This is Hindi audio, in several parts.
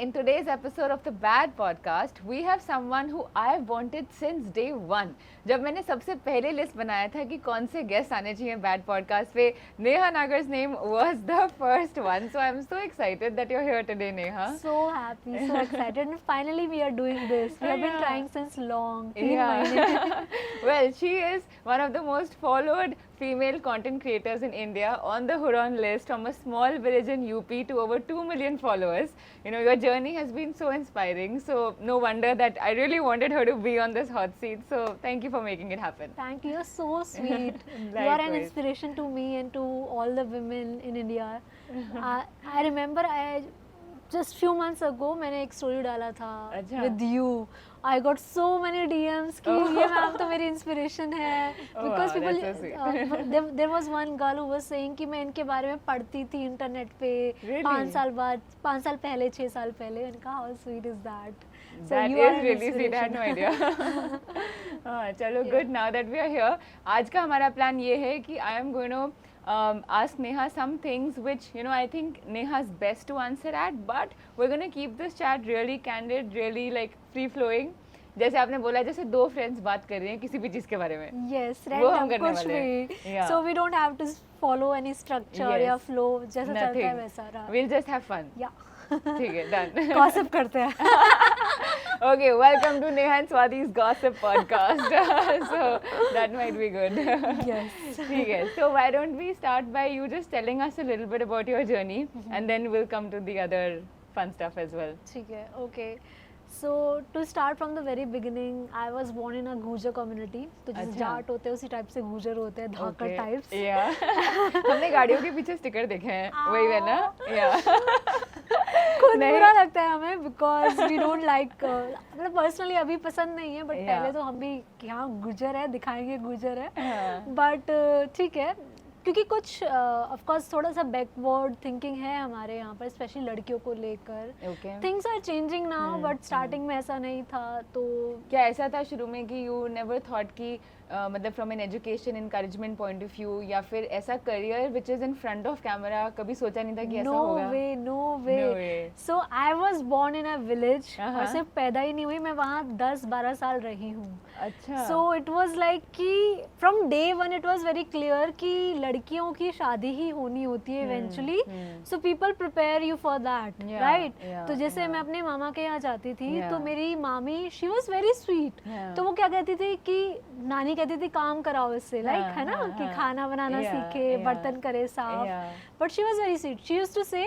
in today's episode of the Bad Podcast, we have someone who I've wanted since day one. जब मैंने सबसे पहले लिस्ट बनाया था कि कौन से गेस्ट आने चाहिए बैड पॉडकास्ट पे, Neha नागर's name was the first one. So I'm so excited that you're here today, Neha. So happy, so excited, and finally we are doing this. We have been trying since long. Well, she is one of the most followed female content creators in India, on the Huron list, from a small village in UP to over 2 million followers. You know, your journey has been so inspiring, so no wonder that I really wanted her to be on this hot seat. So thank you for making it happen. Thank you, you're so sweet. You are an inspiration to me and to all the women in India. I remember just few months ago मैंने एक स्टोरी डाला था with you. I got so many DMs कि ये मैम तो मेरी इंस्पिरेशन है, because people there was one girl who was saying कि मैं इनके बारे में पढ़ती थी इंटरनेट पे 5 साल पहले 6 साल पहले. मैंने कहा how sweet is that? So that is really sweet. I had no idea. चलो good, now that we are here, आज का हमारा प्लान ये है कि I am going to ask Neha some things which, you know, I think Neha's best to answer at, but we're going to keep this chat really candid, really like free flowing. जैसे आपने बोला, जैसे दो फ्रेंड्स बात कर रहे हैं किसी भी चीज के बारे में. Yes, random कुछ भी. So we don't have to follow any structure या flow, जैसा चलता है वैसा रहा. We'll just have fun. Yeah. ठीक है, done. Gossip करते हैं. Okay, welcome to Neha and Swati's Gossip Podcast. So that might be good. Yes. ठीक है. So why don't we start by you just telling us a little bit about your journey, and then we'll come to the other fun stuff as well. ठीक है. Okay. So to start from the very beginning, I was born in a Gujar community. तो जैसे जाट होते हैं उसी टाइप से गुजर होते हैं, धाकड़ टाइप्स. हमने गाड़ियों के पीछे स्टिकर देखे हैं, वही है ना? खुद बुरा लगता है हमें, because we don't like, मतलब पर्सनली अभी पसंद नहीं है, बट पहले तो हम भी यहाँ गुजर है दिखाएंगे गुजर है, बट ठीक है, क्योंकि कुछ ऑफ कोर्स थोड़ा सा बैकवर्ड थिंकिंग है हमारे यहाँ पर, स्पेशली लड़कियों को लेकर. Things are changing now, but starting में ऐसा नहीं था. तो क्या ऐसा था शुरू में कि यू नेवर थॉट कि मतलब from an education encouragement point of view, या फिर ऐसा career which is in front of camera कभी सोचा नहीं था कि ऐसा होगा? No way. So I was born in a village, और सिर्फ पैदा ही नहीं हुई, मैं वहाँ 10-12 साल रही हूँ. अच्छा. सो इट वाज लाइक कि from day one it was very clear कि लड़कियों की शादी ही होनी होती है eventually. So people prepare you for that, right? तो जैसे मैं अपने मामा के यहाँ जाती थी, तो मेरी मामी शी वाज वेरी स्वीट. तो वो क्या कहती थी कि नानी कहती थी काम कराओ इससे, लाइक है ना, कि खाना बनाना सीखे, बर्तन करे साफ. But she was very sweet. She used to say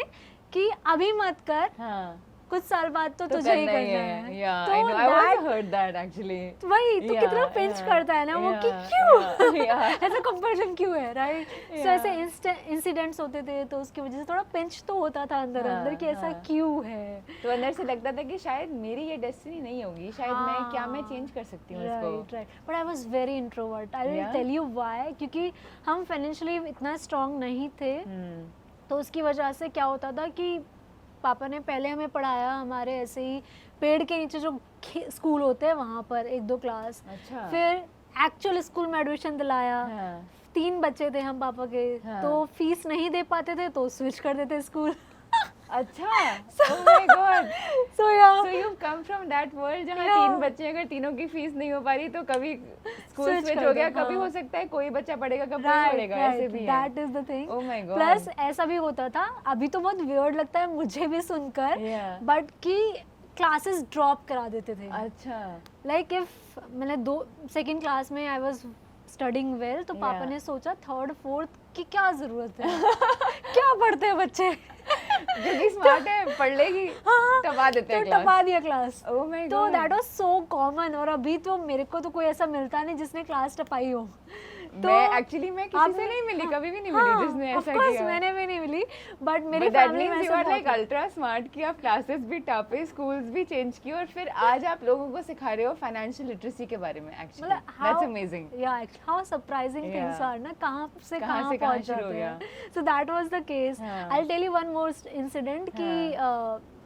कि अभी मत कर, कुछ साल बाद तो तुझे ही करना है. तो I also heard that actually. वही तो कितना पिंच करता है ना वो, कि क्यों ऐसा कंपैरिजन क्यों है, राइट? सो ऐसे इंसिडेंट्स होते थे, तो उसकी वजह से थोड़ा पिंच तो होता था अंदर अंदर कि ऐसा क्यों है. तो अंदर से लगता था कि शायद मेरी ये डेस्टिनी नहीं होगी, शायद मैं चेंज कर सकती हूँ इसको. Right. But I was very introvert. I will tell you why. क्योंकि हम फाइनेंशियली इतना स्ट्रांग नहीं थे, तो उसकी वजह से क्या होता था कि पापा ने पहले हमें पढ़ाया हमारे ऐसे ही पेड़ के नीचे जो स्कूल होते हैं वहाँ पर 1-2 क्लास. फिर एक्चुअल स्कूल में एडमिशन दिलाया. 3 बच्चे थे हम पापा के, तो फीस नहीं दे पाते थे तो स्विच कर देते स्कूल. अच्छा. Oh my God. So you come from that world जहाँ 3 बच्चे, अगर तीनों की फीस नहीं हो पा रही तो कभी स्कूल स्विच हो गया, कभी हो सकता है कोई बच्चा पढ़ेगा कभी नहीं पढ़ेगा, ऐसे भी है. That is the thing. Oh my God. Plus ऐसा भी होता था, अभी तो बहुत वियर्ड लगता है मुझे भी सुनकर, बट कि क्लासेस ड्रॉप करा देते थे. अच्छा. लाइक इफ मैंने 2nd क्लास में आई वाज स्टडिंग वेल, तो पापा ने सोचा 3rd 4th की क्या जरूरत है, क्या पढ़ते हैं बच्चे, जो भी स्मार्ट है पढ़ लेगी, टपा देते हैं क्लास. टपा दिया क्लास. Oh my God. तो दैट वाज सो कॉमन. और अभी तो मेरे को तो कोई ऐसा मिलता नहीं जिसने क्लास टपाई हो. तो मैं किसी से नहीं मिली, कभी भी नहीं मिली जिसने ऐसा किया. मैंने भी नहीं मिली, बट मेरी फैमिली में ऐसा लाइक अल्ट्रा स्मार्ट कि आप क्लासेस भी टापे, स्कूल्स भी चेंज किए, और फिर आज आप लोगों को सिखा रहे हो फाइनेंशियल लिटरेसी के बारे में. Actually that's amazing. How surprising things are ना, कहाँ से कहाँ पहुंच जाते हैं. So that was the case. I will tell you one more incident कि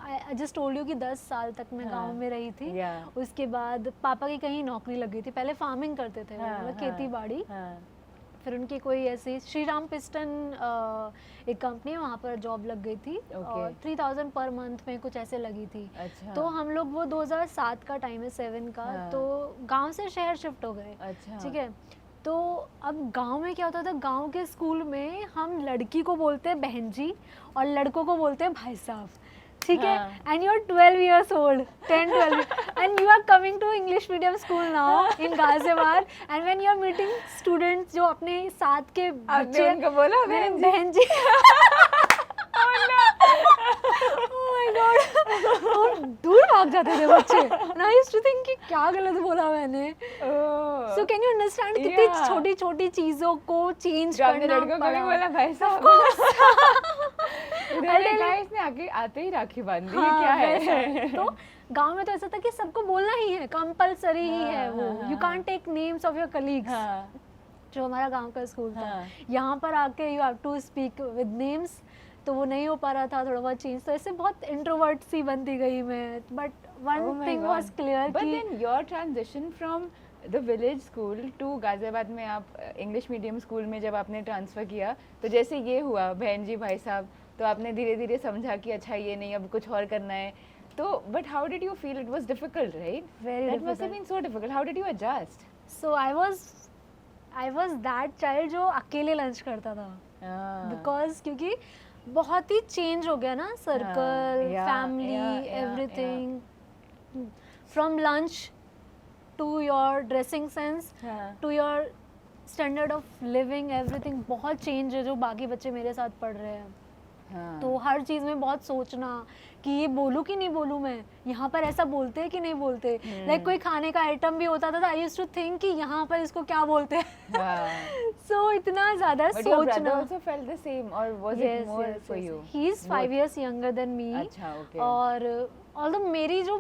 I just told you कि 10 साल तक मैं गांव में रही थी. उसके बाद पापा की कहीं नौकरी लग गई थी. पहले फार्मिंग करते थे, मतलब खेती बाड़ी. फिर उनकी कोई ऐसी श्री राम पिस्टन एक कंपनी है, वहाँ पर जॉब लग गई थी और 3000 पर मंथ में कुछ ऐसे लगी थी। अच्छा। तो हम लोग वो 2007 का टाइम है, 7 का, हाँ। तो गांव से शहर शिफ्ट हो गए। अच्छा। ठीक है, तो अब गांव में क्या होता था, गांव के स्कूल में हम लड़की को बोलते हैं बहन जी और लड़कों को बोलते हैं भाई साहब। ठीक है, and you are 12 years old, 10-12 and you are coming to English medium school now in Ghaziabad, and when you are meeting students जो अपने साथ के आपने बच्चे, उनको बोला बहन जी ओह माय गॉड, और दूर भाग जाते थे बच्चे। And I used to think कि क्या गलत बोला मैंने। सो कैन यू अंडरस्टैंड कितनी Yeah. छोटी छोटी चीजों को चेंज जो आपने करना लड़कों को भी पड़ा। बोला भाई साहब। इधर देखा है, इसने आके आते ही राखी बांध दी, ये हाँ, क्या वैसा। है? तो गांव में तो ऐसा था कि सबको बोलना ही है, कंपलसरी ही है वो। You can't take names of your colleagues. हाँ, जो हमारा गांव का स्कूल था, हाँ। यहाँ पर आके you have to speak with names, तो वो नहीं हो पा रहा था, थोड़ा बहुत चेंज। तो ऐसे बहुत इंट्रोवर्ट सी बनती गई मैं। But Oh one my thing God. Was clear But कि then your transition from the village school to Ghaziabad में आप इंग्लिश मीडियम स्कूल में जब आपने ट्रांसफ़र किया, तो जैसे ये हुआ बहन जी भाई साहब, तो आपने धीरे धीरे समझा कि अच्छा ये नहीं, अब कुछ और करना है। तो but how did you feel? It was difficult, right? Very that must have difficult. Been so difficult. How did you adjust? So I was that child जो अकेले लंच करता था, बिकॉज क्योंकि बहुत ही चेंज हो गया ना, circle, yeah, family, yeah, everything, from lunch to your dressing sense to your standard of living, everything बहुत चेंज है जो बाकी बच्चे मेरे साथ पढ़ रहे हैं। तो हर चीज़ में बहुत सोचना कि ये बोलूँ कि नहीं बोलूँ, मैं यहाँ पर ऐसा बोलते हैं कि नहीं बोलते। लाइक कोई खाने का आइटम भी होता था, आई यूज्ड टू थिंक कि यहाँ पर इसको क्या बोलते हैं। सो इतना ज़्यादा But your brother सोचना। also felt the same, or was it more for you? He is 5 years younger than me. अच्छा, okay. और ऑल्दो मेरी जो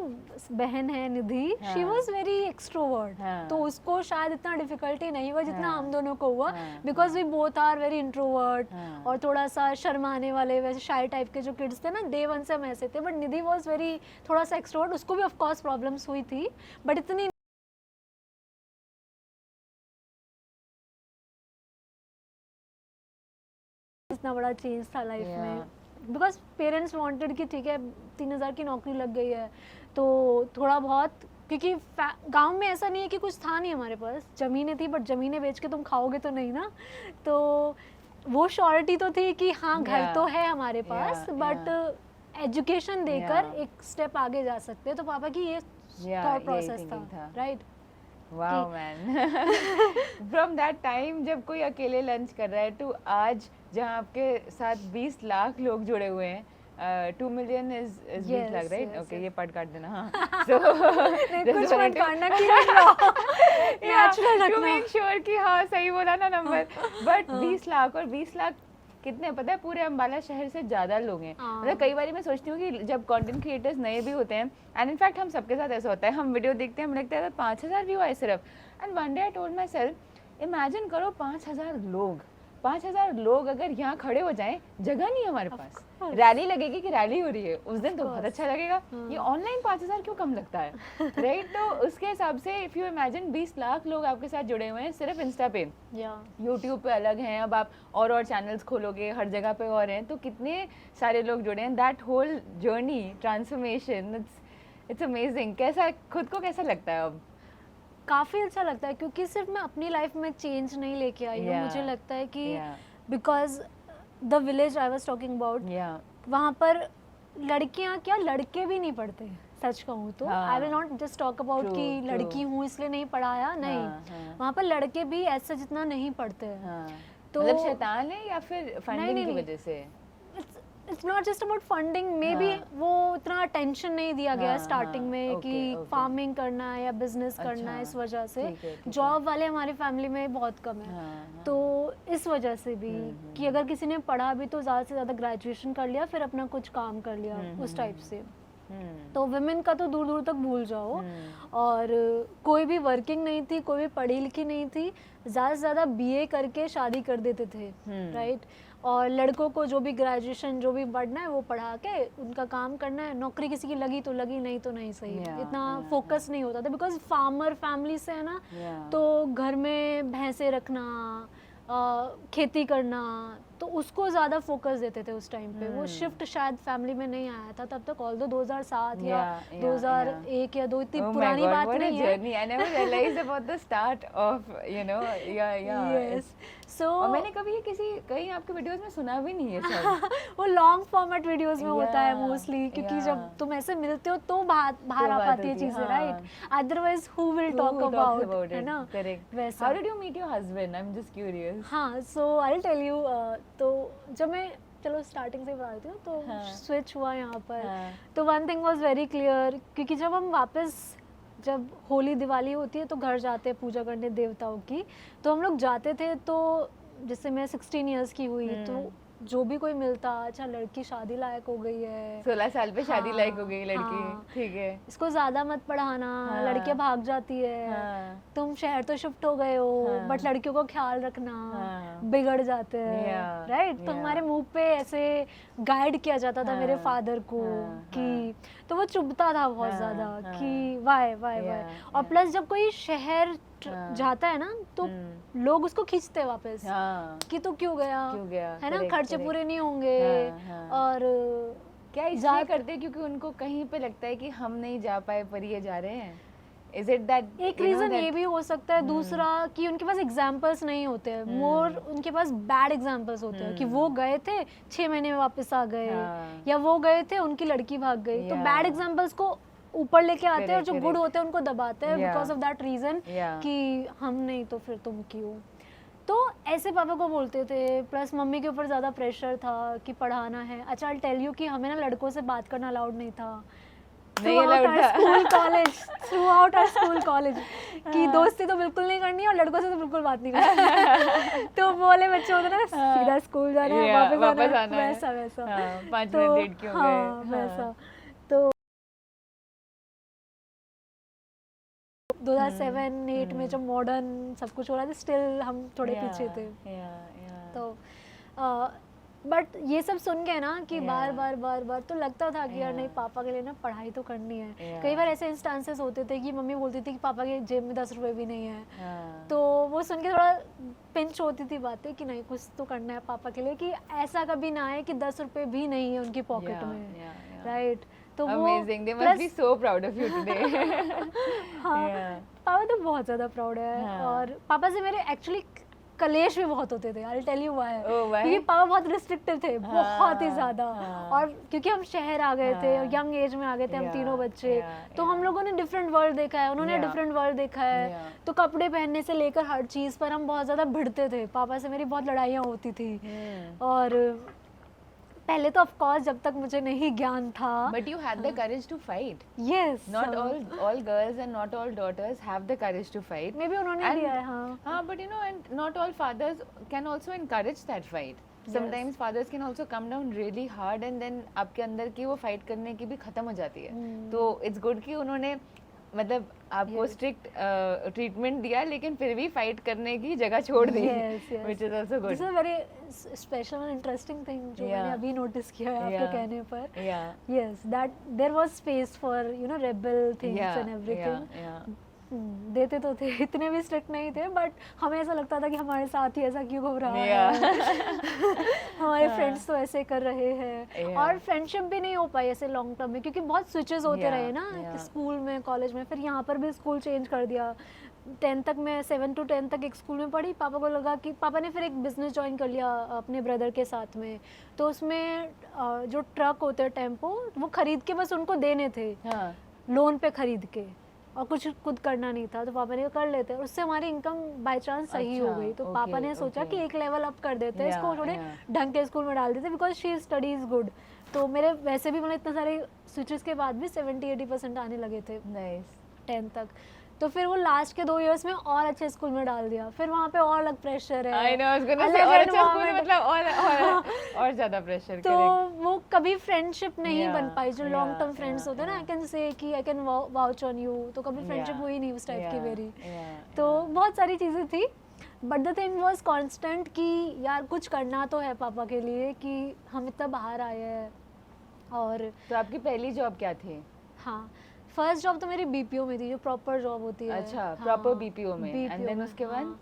बहन है निधि, हाँ. शी वॉज वेरी एक्सट्रोवर्ट, हाँ. तो उसको शायद इतना डिफिकल्टी नहीं हुआ जितना हाँ. हम दोनों को हुआ, हाँ. Because we both are very introvert हाँ. और थोड़ा सा शर्माने वाले, वैसे शाय टाइप के जो किड्स थे ना, डे वन से हम ऐसे थे। बट निधि वॉज वेरी थोड़ा सा एक्सट्रोवर्ट, उसको भी ऑफ कोर्स प्रॉब्लम्स हुई थी, बट इतनी इतना बड़ा चेंज था लाइफ में, बिकॉज पेरेंट्स वांटेड कि ठीक है 3000 की नौकरी लग गई है, तो थोड़ा बहुत, क्योंकि गांव में ऐसा नहीं है कि कुछ था नहीं, हमारे पास ज़मीनें थी, बट ज़मीनें बेच के तुम खाओगे तो नहीं ना, तो वो श्योरिटी तो थी कि हाँ घर तो है हमारे पास, बट एजुकेशन देकर एक स्टेप आगे जा सकते हैं। तो पापा की ये थॉट प्रोसेस था, right? Wow man. From that time जब कोई अकेले लंच कर रहा है टू आज जहाँ आपके साथ 20 लाख लोग जुड़े हुए हैं, 2 million is 20 lakh, right? Okay, ये पार्ट काट देना। हाँ, so कुछ मत काटना, नेचुरल टू रखना। मेक श्योर कि हाँ सही बोला ना नंबर। बट 20 लाख, और 20 लाख कितने पता है, पूरे अम्बाला शहर से ज़्यादा लोग हैं। मतलब कई बार मैं सोचती हूँ कि जब कंटेंट क्रिएटर्स नए भी होते हैं, एंड इनफैक्ट हम सबके साथ ऐसा होता है, हम वीडियो देखते हैं, हमें लगता है 5000 व्यू आए सिर्फ, and one day I told my self, imagine करो 5000 लोग अगर यहाँ खड़े हो जाएं, जगह नहीं है हमारे पास, रैली लगेगी कि रैली हो रही है उस दिन, तो बहुत अच्छा लगेगा। ये ऑनलाइन 5000 क्यों कम लगता है, राइट? तो उसके हिसाब से इफ़ यू इमेजिन 20 लाख लोग आपके साथ जुड़े हुए हैं सिर्फ इंस्टा पे, यूट्यूब पे अलग हैं, अब आप और चैनल्स खोलोगे, हर जगह पे और हैं, तो कितने सारे लोग जुड़े हैं। That whole journey, transformation, it's amazing. कैसा खुद को कैसा लगता है अब? काफ़ी अच्छा लगता है, क्योंकि सिर्फ मैं अपनी लाइफ में चेंज नहीं लेके आई हूँ। मुझे लगता है कि because the village I was talking about, वहाँ पर लड़कियाँ क्या लड़के भी नहीं पढ़ते, सच कहूँ तो। I will not just talk about कि लड़की हूँ इसलिए नहीं पढ़ाया, नहीं, वहाँ पर लड़के भी ऐसा जितना नहीं पढ़ते हैं। तो मतलब शैतान है या फिर फंडिंग की वजह से? It's not just about funding, may be वो इतना अटेंशन नहीं दिया गया स्टार्टिंग में कि फार्मिंग करना है या बिजनेस करना है, इस वजह से जॉब वाले हमारी फैमिली में बहुत कम है। तो इस वजह से भी कि अगर किसी ने पढ़ा भी तो ज़्यादा से ज़्यादा ग्रेजुएशन कर लिया, फिर अपना कुछ काम कर लिया, उस टाइप से। तो वुमेन का तो दूर दूर तक भूल जाओ, और कोई भी वर्किंग नहीं थी, कोई भी पढ़ी लिखी नहीं थी, ज़्यादा से ज़्यादा बीए करके शादी कर देते थे, राइट? और लड़कों को जो भी ग्रेजुएशन जो भी पढ़ना है वो पढ़ा के उनका काम करना है, नौकरी किसी की लगी तो लगी, नहीं तो नहीं सही। इतना फोकस नहीं होता था, बिकॉज फार्मर फैमिली से है ना, तो घर में भैंसे रखना, खेती करना, तो उसको ज़्यादा फोकस देते थे उस टाइम पे। वो शिफ्ट शायद फैमिली में नहीं आया था तब तक, ऑल्दो 2007 या 2001 या 2 इतनी पुरानी बात नहीं है। journey. I never realized about the start of, you know, Yes. So और मैंने कभी ये कहीं आपके वीडियोस में सुना भी नहीं है सब। वो लॉन्ग फॉर्मेट वीडियोस में होता है Yeah, मोस्टली, क्योंकि yeah. जब तुम ऐसे मिलते हो तो बाहर आ बात पाती है होती है, चीजें, हाँ. Right? Otherwise who will Who talk talks about, about है it? ना? Correct. वैसा। How did you meet your husband? I'm just curious. हाँ, सो आई विल टेल यू। तो जब मैं, चलो स्टार्टिंग से बताती हूँ, तो हाँ. स्विच हुआ यहाँ पर। हाँ. तो one thing was very clear, क्योंकि जब हम वापस, जब होली दिवाली होती है तो घर जाते हैं पूजा करने देवताओं की, तो हम लोग जाते थे। तो जैसे मैं 16 इयर्स की हुई, तो जो भी कोई मिलता, अच्छा लड़की शादी लायक हो गई है, 16 साल पे शादी हाँ, लायक हो गई लड़की, हाँ। ठीक है। इसको ज्यादा मत पढ़ाना, हाँ। लड़कियां भाग जाती है, हाँ, तुम शहर तो शिफ्ट हो गए हो, हाँ। बट लड़कियों का ख्याल रखना, हाँ। बिगड़ जाते हैं, Yeah, राइट? तो yeah. हमारे मुंह पे ऐसे गाइड किया जाता था मेरे हाँ, फादर को, हाँ, कि तो वो चुभता था बहुत हाँ, ज्यादा, हाँ। कि वाई वाई वाई। Yeah, और yeah. प्लस जब कोई शहर हाँ। जाता है ना, तो लोग उसको खींचते हैं वापस, हाँ, कि तू क्यों गया, क्यों गया, है ना? correct, खर्चे correct. पूरे नहीं होंगे, हाँ, हाँ. और क्या इसलिए ज्यादा- करते हैं क्योंकि उनको कहीं पे लगता है कि हम नहीं जा पाए पर ये जा रहे हैं? Is it that एक रीजन ये भी हो सकता है, दूसरा कि उनके पास एग्जाम्पल्स नहीं होते हैं, मोर उनके पास बैड एग्जाम्पल्स होते हैं, कि वो गए थे 6 महीने में वापस आ गए, हाँ. या वो गए थे उनकी लड़की भाग गई। तो Yeah. बैड एग्जाम्पल्स को ऊपर लेके आते हैं, और जो Correct, गुड correct. होते हैं उनको दबाते हैं, Yeah. Because of that reason, Yeah. कि हम नहीं तो फिर तुम क्यों। तो ऐसे पापा को बोलते थे, प्लस मम्मी के ऊपर ज़्यादा प्रेशर था कि पढ़ाना है। अच्छा, आई टेल यू कि हमें ना लड़कों से बात करना अलाउड नहीं था नहीं allowed था। School college, throughout our school college, कि दोस्ती तो बिल्कुल नहीं करनी है और लड़कों से तो बिल्कुल बात नहीं करनी। तो वो वाले बच्चे होते ना, सीधा स्कूल जाना है, Yeah, वापस आना है, है। वैसा हाँ, 5 तो मिनट लेट क्यों गए? हाँ, वैसा। तो 2007-8 में जब मॉडर्न सब कुछ हो रहा था, स्टिल हम थोड़े Yeah, पीछे थे। yeah, yeah. तो बट ये सब सुन के ना, कि Yeah. बार बार तो लगता था कि यार Yeah. नहीं, पापा के लिए ना पढ़ाई तो करनी है। Yeah. कई बार ऐसे इंस्टांसेस होते थे कि मम्मी बोलती थी कि पापा के जेब में 10 रुपए भी नहीं है, हाँ. तो वो सुन के थोड़ा पिंच होती थी बातें, कि नहीं कुछ तो करना है पापा के लिए, कि ऐसा कभी ना आए कि 10 रुपए भी नहीं है उनकी पॉकेट Yeah, में, yeah, yeah. राइट? तो वो Amazing. They must plus- be so proud of you today. हाँ, Yeah. पापा तो बहुत ज्यादा प्राउड है। हाँ. और पापा से मेरे एक्चुअली कलेश भी बहुत होते थे, I will tell you why. Oh, why? क्योंकि पापा बहुत रिस्ट्रिक्टिव थे, बहुत ही हाँ, ज्यादा। हाँ. और क्योंकि हम शहर आ गए थे, हाँ. यंग एज में आ गए थे हम Yeah, तीनों बच्चे, yeah, तो हम yeah. लोगों ने डिफरेंट वर्ल्ड देखा है, उन्होंने Yeah. डिफरेंट वर्ल्ड देखा है। Yeah. तो कपड़े पहनने से लेकर हर चीज पर हम बहुत ज्यादा भिड़ते थे। पापा से मेरी बहुत लड़ाइयाँ होती थी। और पहले तो ऑफ कोर्स जब तक मुझे नहीं ज्ञान था, But you had the courage to fight. Yes, Not all girls and not all daughters have the courage to fight. May be उन्होंने And- दिया है। हाँ, हाँ, but you know, and not all fathers can also encourage that fight. Sometimes fathers can also come down really hard and then आपके अंदर की वो fight करने की भी खत्म हो जाती है। तो it's good कि उन्होंने मतलब आपको स्ट्रिक्ट ट्रीटमेंट दिया, लेकिन फिर भी फाइट करने की जगह छोड़ दी, Yes, yes. which is also good. This is very special and interesting thing जो Yeah. मैंने अभी नोटिस किया है आपके Yeah. कहने पर। Yeah. Yes, that there was space for you know rebel things Yeah. And everything. Yeah. देते तो थे, इतने भी स्ट्रिक्ट नहीं थे, बट हमें ऐसा लगता था कि हमारे साथ ही ऐसा क्यों हो रहा Yeah. है। हमारे फ्रेंड्स तो ऐसे कर रहे हैं। Yeah. और फ्रेंडशिप भी नहीं हो पाई ऐसे लॉन्ग टर्म में, क्योंकि बहुत स्विचेस होते Yeah, रहे ना, yeah. स्कूल में, कॉलेज में, फिर यहाँ पर भी स्कूल चेंज कर दिया। 10 तक मैं 7 to 10 तक एक स्कूल में पढ़ी। पापा को लगा कि पापा ने फिर एक बिजनेस ज्वाइन कर लिया अपने ब्रदर के साथ में, तो उसमें जो ट्रक होते हैं टेम्पो, वो खरीद के बस उनको देने थे, हाँ. लोन पे खरीद के, और कुछ खुद करना नहीं था। तो पापा ने कर लेते, उससे हमारी इनकम बाय चांस सही हो अच्छा, गई। तो okay, पापा ने सोचा okay. कि एक लेवल अप कर देते हैं, Yeah, इसको थोड़े yeah. ढंग के स्कूल में डाल देते, बिकॉज शी स्टडीज गुड। तो मेरे वैसे भी मतलब इतने सारे स्विचेस के बाद भी 70-80% आने लगे थे Nice. 10 तक। तो फिर वो लास्ट के 2 इयर्स में और अच्छे स्कूल में डाल दिया। फिर वहाँ पे और अलग प्रेशर है, I know, I was gonna say, अलग और अच्छा स्कूल environment। मतलब और ज़्यादा प्रेशर। तो वो कभी फ्रेंडशिप नहीं Yeah, बन पाई, जो long term yeah, friends yeah, होते हैं ना, आई yeah. कैन से कि I can vouch on you, तो कभी फ्रेंडशिप Yeah, हुई नहीं उस टाइप की yeah, मेरी। yeah, तो yeah. बहुत सारी चीज़ें थी, but the thing was constant कि यार कुछ करना तो है पापा के लिए, कि हम इतना बाहर आए हैं। और तो आपकी पहली जॉब क्या थी? हाँ, फर्स्ट जॉब तो मेरी बीपीओ में थी, जो प्रॉपर जॉब होती है। अच्छा, हाँ, proper BPO में। And BPO then में, उसके बाद? हाँ।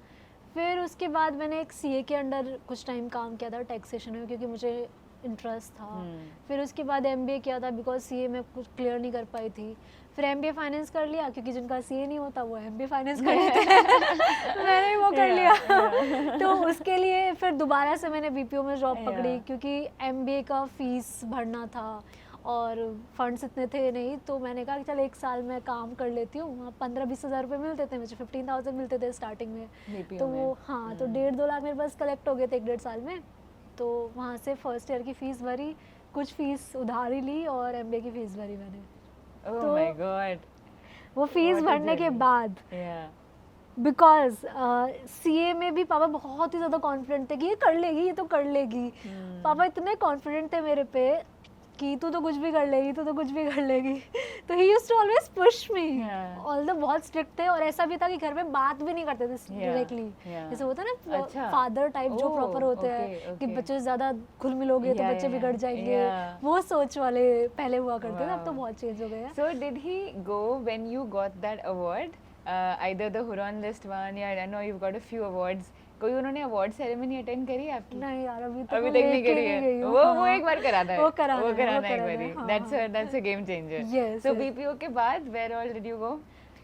फिर उसके बाद मैंने एक सीए के अंडर कुछ टाइम काम किया था टैक्सेशन में, क्योंकि मुझे इंटरेस्ट था। फिर उसके बाद एमबीए किया था बिकॉज सीए में कुछ क्लियर नहीं कर पाई थी। फिर एमबीए फाइनेंस कर लिया, क्योंकि जिनका सीए नहीं होता वो एमबीए फाइनेंस कर लेते हैं। मैंने वो कर लिया। तो उसके लिए फिर दोबारा से मैंने बीपीओ में जॉब पकड़ी, क्योंकि एमबीए का फीस भरना था और फंड्स इतने थे नहीं। तो मैंने कहा कि चल 1 साल मैं काम कर लेती हूँ। वहाँ 15-20 हज़ार रुपये मिलते थे, मुझे 15,000 मिलते थे स्टार्टिंग में। तो वो हाँ, तो 1.5-2 लाख मेरे पास कलेक्ट हो गए थे 1-1.5 साल में। तो वहाँ से फर्स्ट ईयर की फ़ीस भरी, कुछ फ़ीस उधार ही ली और एमबीए की फ़ीस भरी मैंने। Oh तो my God. वो फीस What a भरने के journey. बाद बिकॉज सीए में भी पापा बहुत ही ज़्यादा कॉन्फिडेंट थे कि ये कर लेगी, ये तो कर लेगी। पापा इतने कॉन्फिडेंट थे मेरे पे कि तू तो कुछ भी कर लेगी, तू तो कुछ भी कर लेगी। तो he used to always push me. Although बहुत स्ट्रिक्ट थे और ऐसा भी था कि घर में बात भी नहीं करते थे डायरेक्टली। जैसे होता है ना फादर टाइप जो प्रॉपर होते हैं कि बच्चों से ज़्यादा घुल मिलोगे तो बच्चे बिगड़ जाएंगे, वो सोच वाले पहले हुआ करते थे। अब तो बहुत चेंज हो गए हैं। So did he go when you got that award? Either the Huron List one, yeah, I know you've got a few awards. कोई उन्होंने अवार्ड सेरेमनी अटेंड करी है आपकी? नहीं यार, अभी तक नहीं करी है। वो एक बार कराना है, वो कराना है एक बारी। That's a game changer. Yes, So BPO के बाद where all did you go?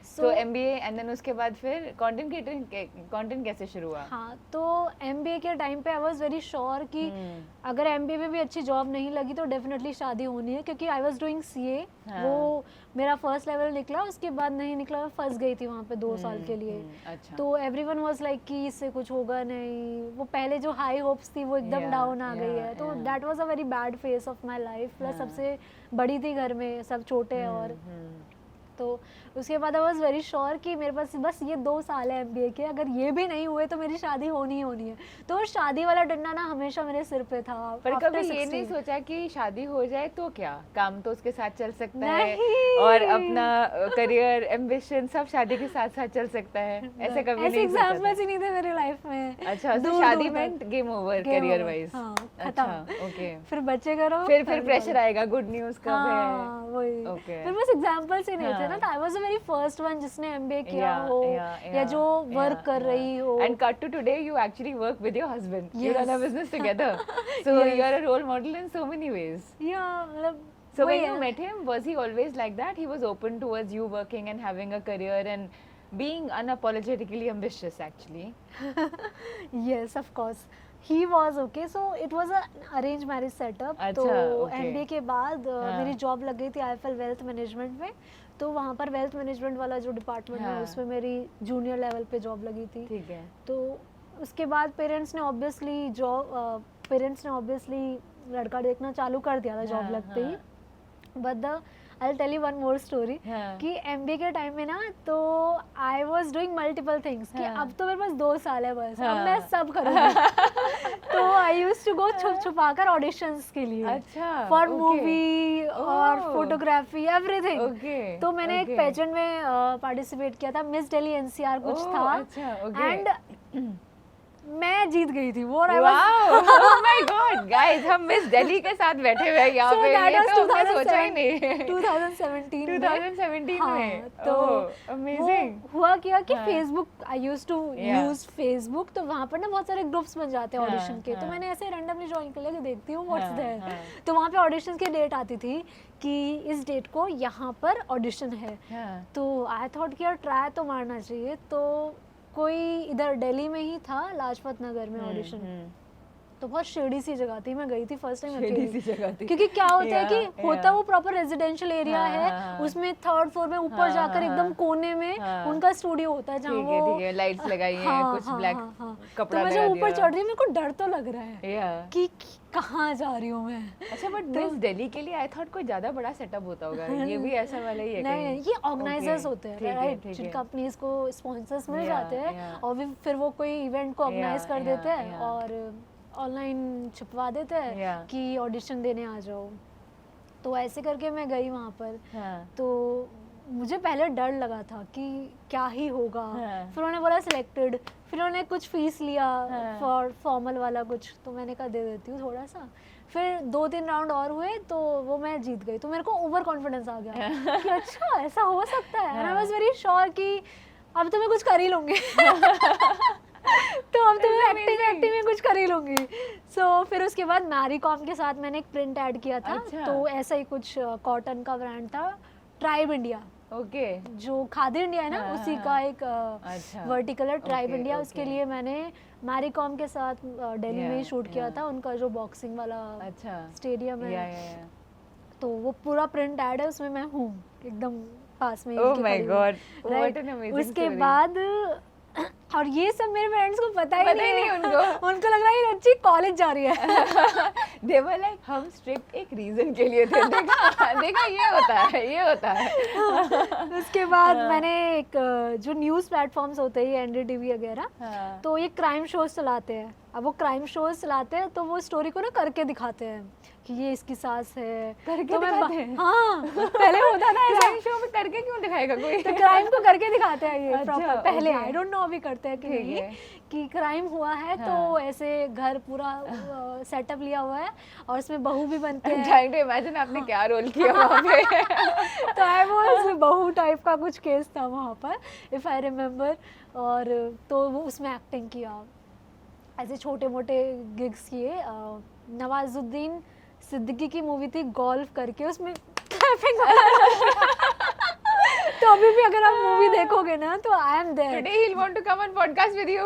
So MBA and then उसके बाद फिर कंटेंट कैसे शुरू हुआ? हाँ, तो MBA के टाइम पे आई वाज वेरी श्योर कि अगर MBA में भी अच्छी जॉब नहीं लगी तो डेफिनेटली शादी होनी है, क्योंकि आई वाज डूइंग CA। वो मेरा फर्स्ट लेवल निकला, उसके बाद नहीं निकला, मैं फंस गई थी वहाँ पे 2 साल के लिए। अच्छा। तो एवरीवन वाज लाइक कि इससे कुछ होगा नहीं। वो पहले जो हाई होप्स थी वो एकदम डाउन आ गई है। तो that was a very bad phase of my life. Plus सबसे बड़ी थी घर में, सब छोटे हैं। और तो उसके बाद आई वॉज वेरी श्योर कि मेरे पास बस ये 2 साल है MBA के, अगर ये भी नहीं हुए तो मेरी शादी होनी ही होनी है। तो शादी वाला डंडा ना हमेशा मेरे सिर पे था। पर कभी ये नहीं सोचा कि शादी हो जाए तो क्या, काम तो उसके साथ चल सकता है और अपना करियर एम्बिशन सब शादी के साथ साथ चल सकता है? ऐसे कभी नहीं सोचा? एग्जाम्पल्स ही नहीं थे मेरी लाइफ में। अच्छा, तो शादी में गेम ओवर करियर वाइज। खत्म। ओके, फिर बच्चे करो, फिर प्रेशर आएगा, गुड न्यूज़ कब है? वही। फिर बस एग्जाम्पल्स ही नहीं थे ना। I was the very first one जिसने MBA किया हो या जो वर्क कर रही हो। And cut to today you actually work with your husband, you run a business together, so you are a role model in so many ways. मतलब so when you met him, was he always like that? He was open towards you working and having a career and being unapologetically ambitious actually? Yes, of course. He was okay. So it was a arranged marriage setup. तो MBA के बाद मेरी जॉब लग गई थी IIFL वेल्थ मैनेजमेंट में। तो वहाँ पर वेल्थ मैनेजमेंट वाला जो डिपार्टमेंट है उसमें मेरी जूनियर लेवल पे जॉब लगी थी। ठीक है। तो उसके बाद पेरेंट्स ने ऑब्वियसली लड़का देखना चालू कर दिया था जॉब लगते ही। But I will tell you one more story कि MBA के टाइम में ना, तो I was doing multiple things कि अब तो मेरे पास 2 साल है बस, अब मैं सब करूँगी। तो आई यूज्ड टू गो छुपा कर ऑडिशंस के लिए। अच्छा, फॉर मूवी और फोटोग्राफी एवरीथिंग। तो मैंने एक पेजेंट में पार्टिसिपेट किया था, मिस दिल्ली NCR कुछ था। एंड मैं जीत गई थी वो। ओह माय गॉड गाइस, हम मिस दिल्ली के साथ बैठे हुए हैं यहाँ पे। ये तो मैंने सोचा ही नहीं। 2017 में। तो अमेजिंग। हुआ क्या कि Facebook, I used to use Facebook. तो वहाँ पर ना बहुत सारे ग्रुप्स बन जाते हैं ऑडिशन के। तो मैंने ऐसे रैंडमली ज्वाइन कर लिया कि देखती हूँ व्हाट्स देयर। तो वहाँ पे ऑडिशन की डेट आती थी कि इस डेट को यहाँ पर ऑडिशन है। तो आई थॉट कि यार ट्राई तो मारना चाहिए। तो कोई इधर दिल्ली में ही था, लाजपत नगर में ऑडिशन। तो बहुत शेडी सी जगह थी, मैं गई थी फर्स्ट टाइम अकेली। क्योंकि क्या होता है कि होता वो प्रॉपर रेजिडेंशियल एरिया है, उसमें 3rd फ्लोर में ऊपर जाकर एकदम कोने में उनका स्टूडियो होता है जहाँ वो लाइट्स लगाई हैं, कुछ ब्लैक कपड़ा लगा दिया। तो मैं ऊपर चढ़ रही हूँ, मेरे को डर तो लग रहा है कि कहाँ जा रही हूँ मैं। अच्छा, बट मिस दिल्ली के लिए आई थॉट कोई ज्यादा बड़ा सेटअप होता होगा। ये भी ऐसा वाला ही है? नहीं, ये ऑर्गेनाइजर्स होते हैं, राइट, जिन कंपनीज को स्पॉन्सर्स मिल जाते हैं और फिर वो कोई इवेंट को ऑर्गेनाइज कर देते हैं और ऑनलाइन छुपवा देते हैं कि ऑडिशन देने आ जाओ। तो ऐसे करके मैं गई वहाँ पर। तो मुझे पहले डर लगा था कि क्या ही होगा। फिर उन्होंने बोला सिलेक्टेड। फिर उन्होंने कुछ फीस लिया फॉर्मल वाला कुछ, तो मैंने कहा दे देती हूँ थोड़ा सा। फिर 2-3 राउंड और हुए तो वो मैं जीत गई। तो मेरे को ओवर कॉन्फिडेंस आ गया कि अच्छा ऐसा हो सकता है। And I was very sure कि अब तो मैं कुछ कर ही लूँगी। तो अब तो मैं It's एक्टिंग amazing. में कुछ कर ही लूंगी. सो फिर उसके बाद मैरी कॉम के साथ मैंने एक प्रिंट ऐड किया था. अच्छा. तो ऐसा ही कुछ कॉटन का ब्रांड था, ट्राइब इंडिया, ओके. जो खादी इंडिया है ना, हाँ, उसी हाँ, का एक अच्छा. वर्टिकल है, ट्राइब Okay, इंडिया. उसके okay. लिए मैंने मैरी कॉम के साथ दिल्ली में ही Yeah, शूट किया yeah. था, उनका जो बॉक्सिंग वाला अच्छा. स्टेडियम है. या. तो वो पूरा प्रिंट ऐड है, उसमें मैं हूँ एकदम पास में. Oh इनके my खड़ी हूँ. God, what Right. an amazing उसके story. बाद और ये सब मेरे पेरेंट्स को पता ही नहीं है. उनको. उनको लग रहा है ये अच्छी कॉलेज जा रही है. They were like, हम स्ट्रिक्ट एक रीजन के लिए थे. देखा ये होता है. उसके बाद हाँ. मैंने एक जो न्यूज़ प्लेटफॉर्म्स होते हैं एनडीटीवी वगैरह, हाँ. तो ये क्राइम शोज चलाते हैं. अब वो क्राइम शोज चलाते हैं तो वो स्टोरी को ना करके दिखाते हैं कि ये इसकी सास है. करके तो मैं दिखाते हैं? हाँ, पहले होता था ऐसा. क्राइम शो में करके क्यों दिखाएगा कोई? तो क्राइम को करके दिखाते हैं ये अच्छा, प्रॉपर. पहले okay. आई डोंट नो अभी करते हैं कि ठीक नहीं, है. कि क्राइम हुआ है तो हाँ. ऐसे घर पूरा सेटअप लिया हुआ है और उसमें बहू भी बनते I'm हैं. trying to imagine आपने क्या रोल किया वहाँ पे. तो आई वाज बहू टाइप का कुछ केस था वहाँ पर, इफ आई रिमेम्बर. और तो वो उसमें एक्टिंग किया, ऐसे छोटे मोटे गिग्स किए. नवाजुद्दीन सिद्दीकी की मूवी थी गोल्फ करके, उसमें क्लैपिंग तो अभी भी अगर आप मूवी देखोगे ना तो I am there. Today he'll want to come on podcast with you.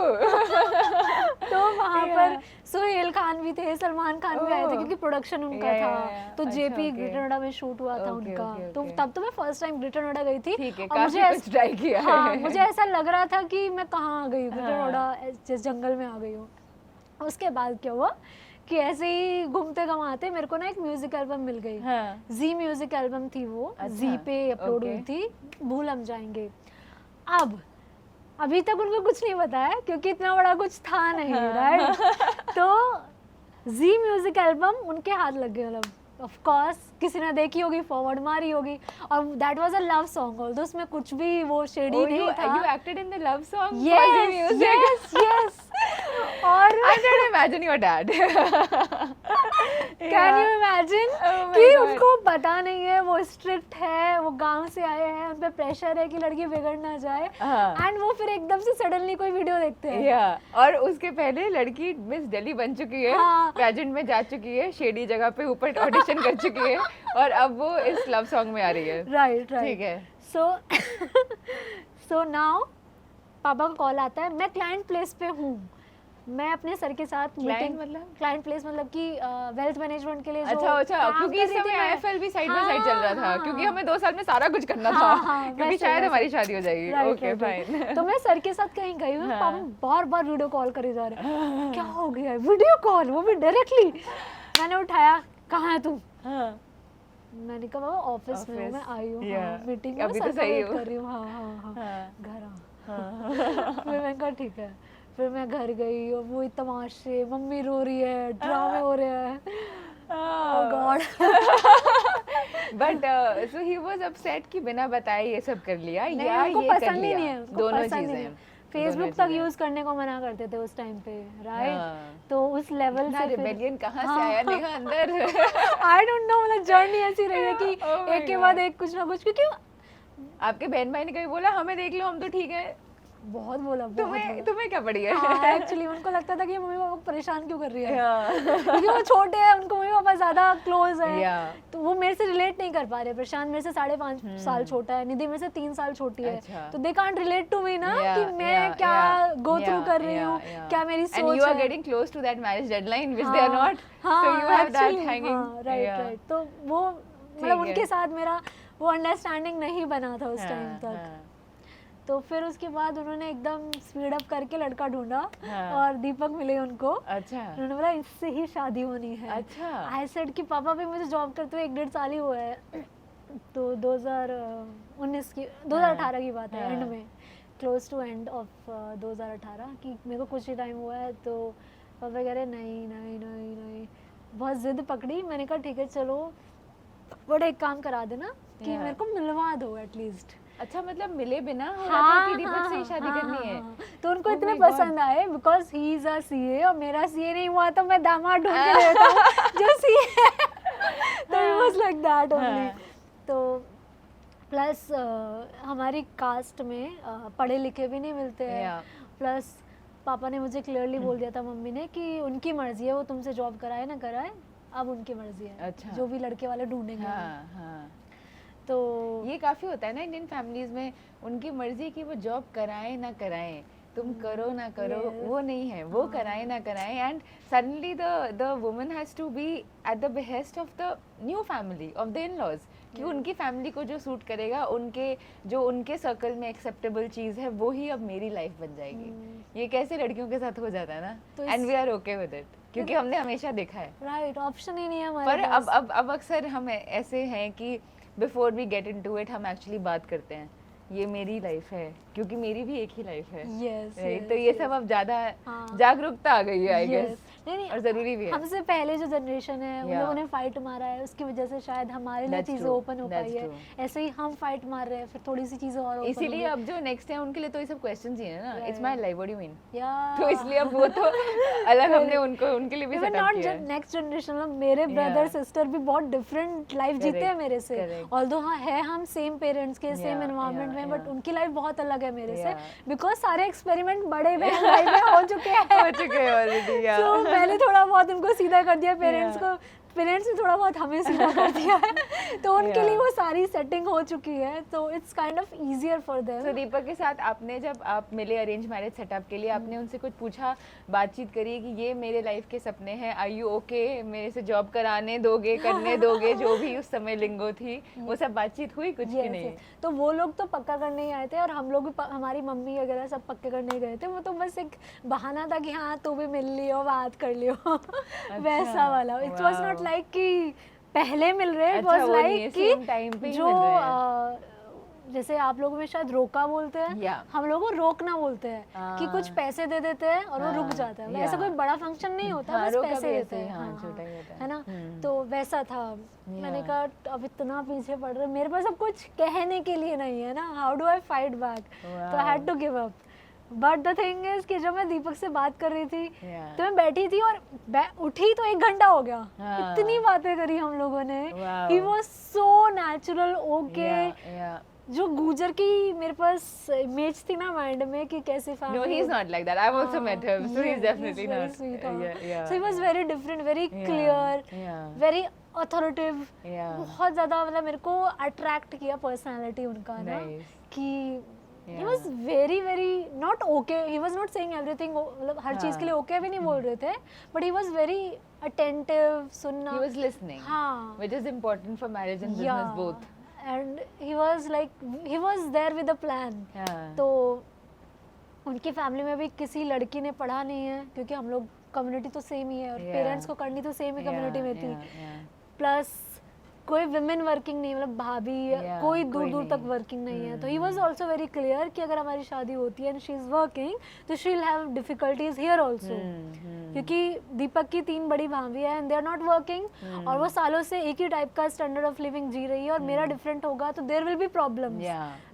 तो वहाँ Yeah. पर सुहेल खान भी थे, सलमान खान भी आए थे, Oh. क्योंकि प्रोडक्शन उनका Yeah, था. yeah, yeah. तो अच्छा, जेपी okay. ग्रेटर नोएडा में शूट हुआ था Okay, उनका. okay, तो okay. तब तो मैं फर्स्ट टाइम ग्रेटर नोएडा गई थी. ठीक है, और काफी मुझे कुछ ट्राई किया है. हाँ, मुझे ऐसा लग रहा था कि मैं कहाँ आ गई हूँ, ग्रेटर हाँ. नोएडा जिस जंगल में आ गई हूँ. उसके बाद क्या हुआ कि ऐसे ही घूमते घुमाते मेरे को ना एक म्यूजिक एल्बम मिल गई. हाँ. जी म्यूजिक एल्बम थी वो, अच्छा, जी पे अपलोड हुई okay. थी, भूल हम जाएंगे. अब अभी तक उनको कुछ नहीं बताया क्योंकि इतना बड़ा कुछ था नहीं. हाँ. राइट. तो जी म्यूजिक एल्बम उनके हाथ लग गए. मतलब ऑफ कोर्स किसी ने देखी होगी, फॉरवर्ड मारी होगी, और that was a love song. Although उसमें कुछ भी वो शेडी Oh, नहीं था. you acted in the love song? Yes, for the music? yes, yes. और I don't imagine your dad. Can you imagine Oh my कि God. उनको पता नहीं है, वो स्ट्रिक्ट है, वो गांव से आए हैं, उन पे प्रेशर है कि लड़की बिगड़ ना जाए. हाँ. एंड वो फिर एकदम से सडनली कोई वीडियो देखते हैं. Yeah. और उसके पहले लड़की मिस दिल्ली बन चुकी है, हाँ. पेजेंट में जा चुकी है, शेडी जगह पे ऊपर ऑडिशन कर चुकी है, और अब वो इस लव सॉन्ग में आ रही है. राइट ठीक राइट. है. सो नाउ पापा का कॉल आता है. मैं क्लाइंट प्लेस पे हूँ, मैं अपने सर के साथ Client मतलब? क्लाइंट प्लेस मतलब कि वेल्थ मैनेजमेंट के लिए जो अच्छा, काम क्योंकि कर इस रही थी समय मैं. IFL भी साइड बाय साइड चल रहा था, हाँ, क्योंकि हाँ. हमें 2 साल में सारा कुछ करना था, हाँ, क्योंकि वैसे, शायद वैसे. हमारी शादी हो जाएगी. Right, okay right, right. Fine. तो मैं सर के साथ कहीं गई हूँ, हाँ. पापा बार बार वीडियो कॉल करे जा रहे हैं. क्या हो गया है, वीडियो कॉल, वो भी डायरेक्टली. मैंने उठाया, कहाँ है तू? मैंने कहा बाबा ऑफिस में हूँ, मैं आई हूँ. Yeah. मीटिंग में, अभी तो सर का सही वेट हूँ. कर रही हूँ. हाँ हाँ हाँ, हाँ. घर आ. फिर मैंने कहा ठीक है. फिर मैं घर गई और वो तमाशे, मम्मी रो रही है, ड्रामे हो रहे हैं. Oh God. But so he was upset कि बिना बताए ये सब कर लिया, नहीं, या उनको ये कर पसंद ही लिया. नहीं है. उनको दोनों पसंद ही नहीं चीजें. है. फेसबुक तक यूज करने को मना करते थे उस टाइम पे. राइट. तो उस लेवल से रिबेलियन कहाँ से आया नेहा अंदर? I don't know. मतलब जर्नी ऐसी रही है कि Oh my एक के God. बाद एक कुछ ना कुछ. क्योंकि आपके बहन भाई ने कभी बोला हमें देख लो हम तो ठीक है? बहुत बोला, बहुत तुम्हें तुम्हें क्या पड़ी है? हाँ, एक्चुअली उनको लगता था कि मम्मी पापा को परेशान क्यों कर रही है. Yeah. क्योंकि वो छोटे हैं, उनको मम्मी पापा ज्यादा क्लोज है. Yeah. तो वो मेरे से रिलेट नहीं कर पा रहे. प्रशांत मेरे से 5.5 साल छोटा है, निधि मेरे से 3 साल छोटी है. अच्छा. तो they can't relate to me ना Yeah, कि मैं yeah, क्या yeah, गो थ्रू yeah, कर रही yeah, हूँ, yeah. क्या मेरी सोच And you are है. getting close to that marriage deadline, which they are not. हाँ, So you have that actually, hanging. हाँ, right, Yeah. right. तो वो मतलब है. उनके साथ मेरा वो अंडरस्टैंडिंग नहीं बना था उस टाइम हाँ, तक. हाँ. तो फिर उसके बाद उन्होंने एकदम स्पीड अप करके लड़का ढूंढा. हाँ. और दीपक मिले उनको. अच्छा. उन्होंने बोला इससे ही शादी होनी है. अच्छा. आई सेड कि पापा भी मुझे जॉब करते हुए 1-1.5 साल ही हुआ है. तो 2019 की 2018 की बात है, हाँ. एंड में, क्लोज टू एंड ऑफ 2018 कि मेरे को कुछ ही टाइम हुआ है. तो पापा कह रहे नहीं नहीं नहीं नहीं. बहुत जिद पकड़ी. मैंने कहा ठीक है चलो, बट एक काम करा देना कि Yeah. मेरे को मिलवा दो एटलीस्ट. अच्छा, मतलब मिले बिना हो रहा था कि दीपक से ही शादी करनी है? तो उनको Oh इतने my God. पसंद आए because he is a CA, और मेरा सीए नहीं हुआ तो मैं दामाद ढूंढ के देता हूँ जो सीए है. तो it was like that only. हाँ. तो प्लस हमारी कास्ट में पढ़े लिखे भी नहीं मिलते हैं. Yeah. प्लस पापा ने मुझे क्लियरली बोल दिया था, मम्मी ने, कि उनकी मर्जी है, वो तुमसे जॉब कराए ना कराए, अब उनकी मर्जी है। अच्छा। जो भी लड़के वाले ढूंढेंगे। हाँ हाँ, तो ये काफी होता है ना इंडियन फैमिलीज में, उनकी मर्जी की वो जॉब कराएं ना कराएं, तुम करो ना करो, Yes. वो नहीं है, वो कराएं ना कराएं, and suddenly the woman has to be at the behest of the new family of the in-laws, कि उनकी फैमिली को जो सूट करेगा, उनके सर्कल में एक्सेप्टेबल चीज है, वो ही अब मेरी लाइफ बन जाएगी। ये कैसे लड़कियों के साथ हो जाता है ना, तो and we are okay with it, क्योंकि हमने हमेशा देखा है। राइट, ऑप्शन ही नहीं है हमारे पर पास। अब अक्सर हम ऐसे हैं कि before we get into it हम एक्चुअली बात करते हैं, ये मेरी लाइफ है, क्योंकि मेरी भी एक ही लाइफ है। Yes, Right? yes, तो ये yes. सब अब ज्यादा हाँ। जागरूकता आ गई है, आई Yes. गेस, नहीं, और जरूरी भी है। हमसे पहले जो जनरेशन है उन Yeah. लोगों ने फाइट मारा है, उसकी वजह से शायद हमारे लिए That's चीजें true. ओपन हो That's पाई है। true. ऐसे ही हम फाइट मार रहे हैं, फिर थोड़ी सी चीजें और open इसीलिए होंगी। अब जो नेक्स्ट है उनके लिए तो ये सब क्वेश्चंस ही है ना, it's Right. My life, what do you mean, Yeah. तो इसलिए अब वो तो अलग हमने उनके लिए भी Even सेटअप not किया just है। next generation, मेरे ब्रदर Yeah. सिस्टर भी बहुत डिफरेंट लाइफ जीते हैं Correct, मेरे से। correct. ऑल्दो हाँ है, हम सेम पेरेंट्स के, सेम Yeah, एनवायरनमेंट yeah, में, बट yeah. उनकी लाइफ बहुत अलग है मेरे से, Yeah. बिकॉज सारे एक्सपेरिमेंट बड़े लाइफ में हो चुके हैं। हो चुके हैं ऑलरेडी, या तो पहले थोड़ा बहुत उनको सीधा कर दिया पेरेंट्स Yeah. को, पेरेंट्स ने थोड़ा बहुत हमें सीधा कर दिया है, तो उनके Yeah. लिए वो सारी सेटिंग हो चुकी है, तो it's kind of easier for तो देम। दीपक के साथ आपने, जब आप मिले अरेंज मैरिज सेटअप के लिए, आपने उनसे कुछ पूछा, बातचीत करी कि ये मेरे लाइफ के सपने हैं, आर यू ओके, मेरे से जॉब कराने दोगे, करने दोगे, जो भी उस समय लिंगो थी, वो सब बातचीत हुई कुछ की नहीं? तो वो लोग तो पक्का करने ही आए थे, और हम लोग भी हमारी मम्मी वगैरह सब पक्के करने ही गए थे। वो तो बस एक बहाना था कि हाँ तू भी मिल लियो, बात कर लियो, वैसा वाला। इट वाज नॉट लाइक कि पहले मिल रहे, इट वाज लाइक कि जो जैसे आप लोगों में शायद रोका बोलते हैं, Yeah. हम लोगों को रोकना बोलते हैं, कि कुछ पैसे दे देते हैं और वो रुक जाता है। ऐसा कोई बड़ा फंक्शन नहीं होता, बस पैसे देते हैं, है ना। तो वैसा था। मैंने कहा अब इतना पीछे पड़ रहे, मेरे पास अब कुछ कहने के लिए नहीं है ना, how do I fight back, तो I had to give up. But the thing is कि जब मैं दीपक से बात कर रही थी, तो मैं बैठी थी और उठी तो 1 घंटा हो गया, इतनी बातें करी हम लोगों ने। He was so natural, okay. जो गुजर की मेरे पास इमेज थी ना माइंड में कि कैसे family. No, he's not like that. I've also met him, so he's definitely very not. sweet, Yeah. So he was very different, very clear, very authoritative. बहुत ज़्यादा मतलब मेरे को अट्रैक्ट किया पर्सनालिटी उनका ना, कि he was very not okay. He was not saying everything, मतलब हर चीज़ के लिए okay भी नहीं बोल रहे थे, but he was very attentive, सुनना. He was listening. हाँ. Which is important for marriage and business both. And he was there with a plan. तो उनकी फैमिली में भी किसी लड़की ने पढ़ा नहीं है, क्योंकि हम लोग कम्युनिटी तो सेम ही है, और पेरेंट्स को करनी तो सेम ही कम्युनिटी में थी। प्लस कोई विमेन वर्किंग नहीं, मतलब भाभी कोई दूर तक वर्किंग नहीं है। तो he was also very clear कि अगर हमारी शादी होती है एंड शी इज वर्किंग, तो she will have difficulties here also, क्योंकि दीपक की 3 बड़ी भाभी है and they are not working, और वो सालों से एक ही टाइप का स्टैंडर्ड ऑफ लिविंग जी रही है, और मेरा डिफरेंट होगा, तो there will be problems,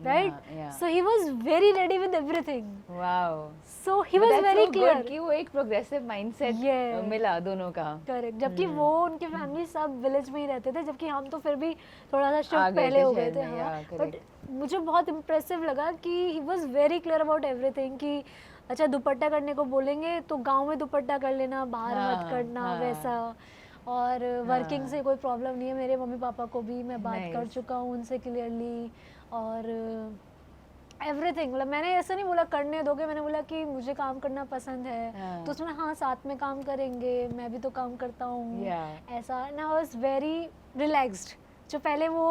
right. So he was very ready with everything. Wow, so he was very clear कि वो एक प्रोग्रेसिव माइंडसेट मिला दोनों का। करेक्ट। जबकि वो उनकी फैमिली सब विलेज में ही रहते थे, जबकि हम तो फिर भी थोड़ा सा शिफ्ट पहले हो गए थे। हाँ, बट मुझे बहुत इम्प्रेसिव लगा कि ही was very clear about everything, कि अच्छा दुपट्टा करने को बोलेंगे तो गांव में दुपट्टा कर लेना, बाहर मत करना, वैसा। और वर्किंग से कोई प्रॉब्लम नहीं है, मेरे मम्मी पापा को भी मैं बात कर चुका हूँ उनसे क्लियरली, और एवरीथिंग। मतलब मैंने ऐसा नहीं बोला करने दोगे, मैंने बोला कि मुझे काम करना पसंद है, तो उसमें हाँ साथ में काम करेंगे, मैं भी तो काम करता हूँ, ऐसा ना। आई वाज वेरी रिलैक्स्ड। जो पहले वो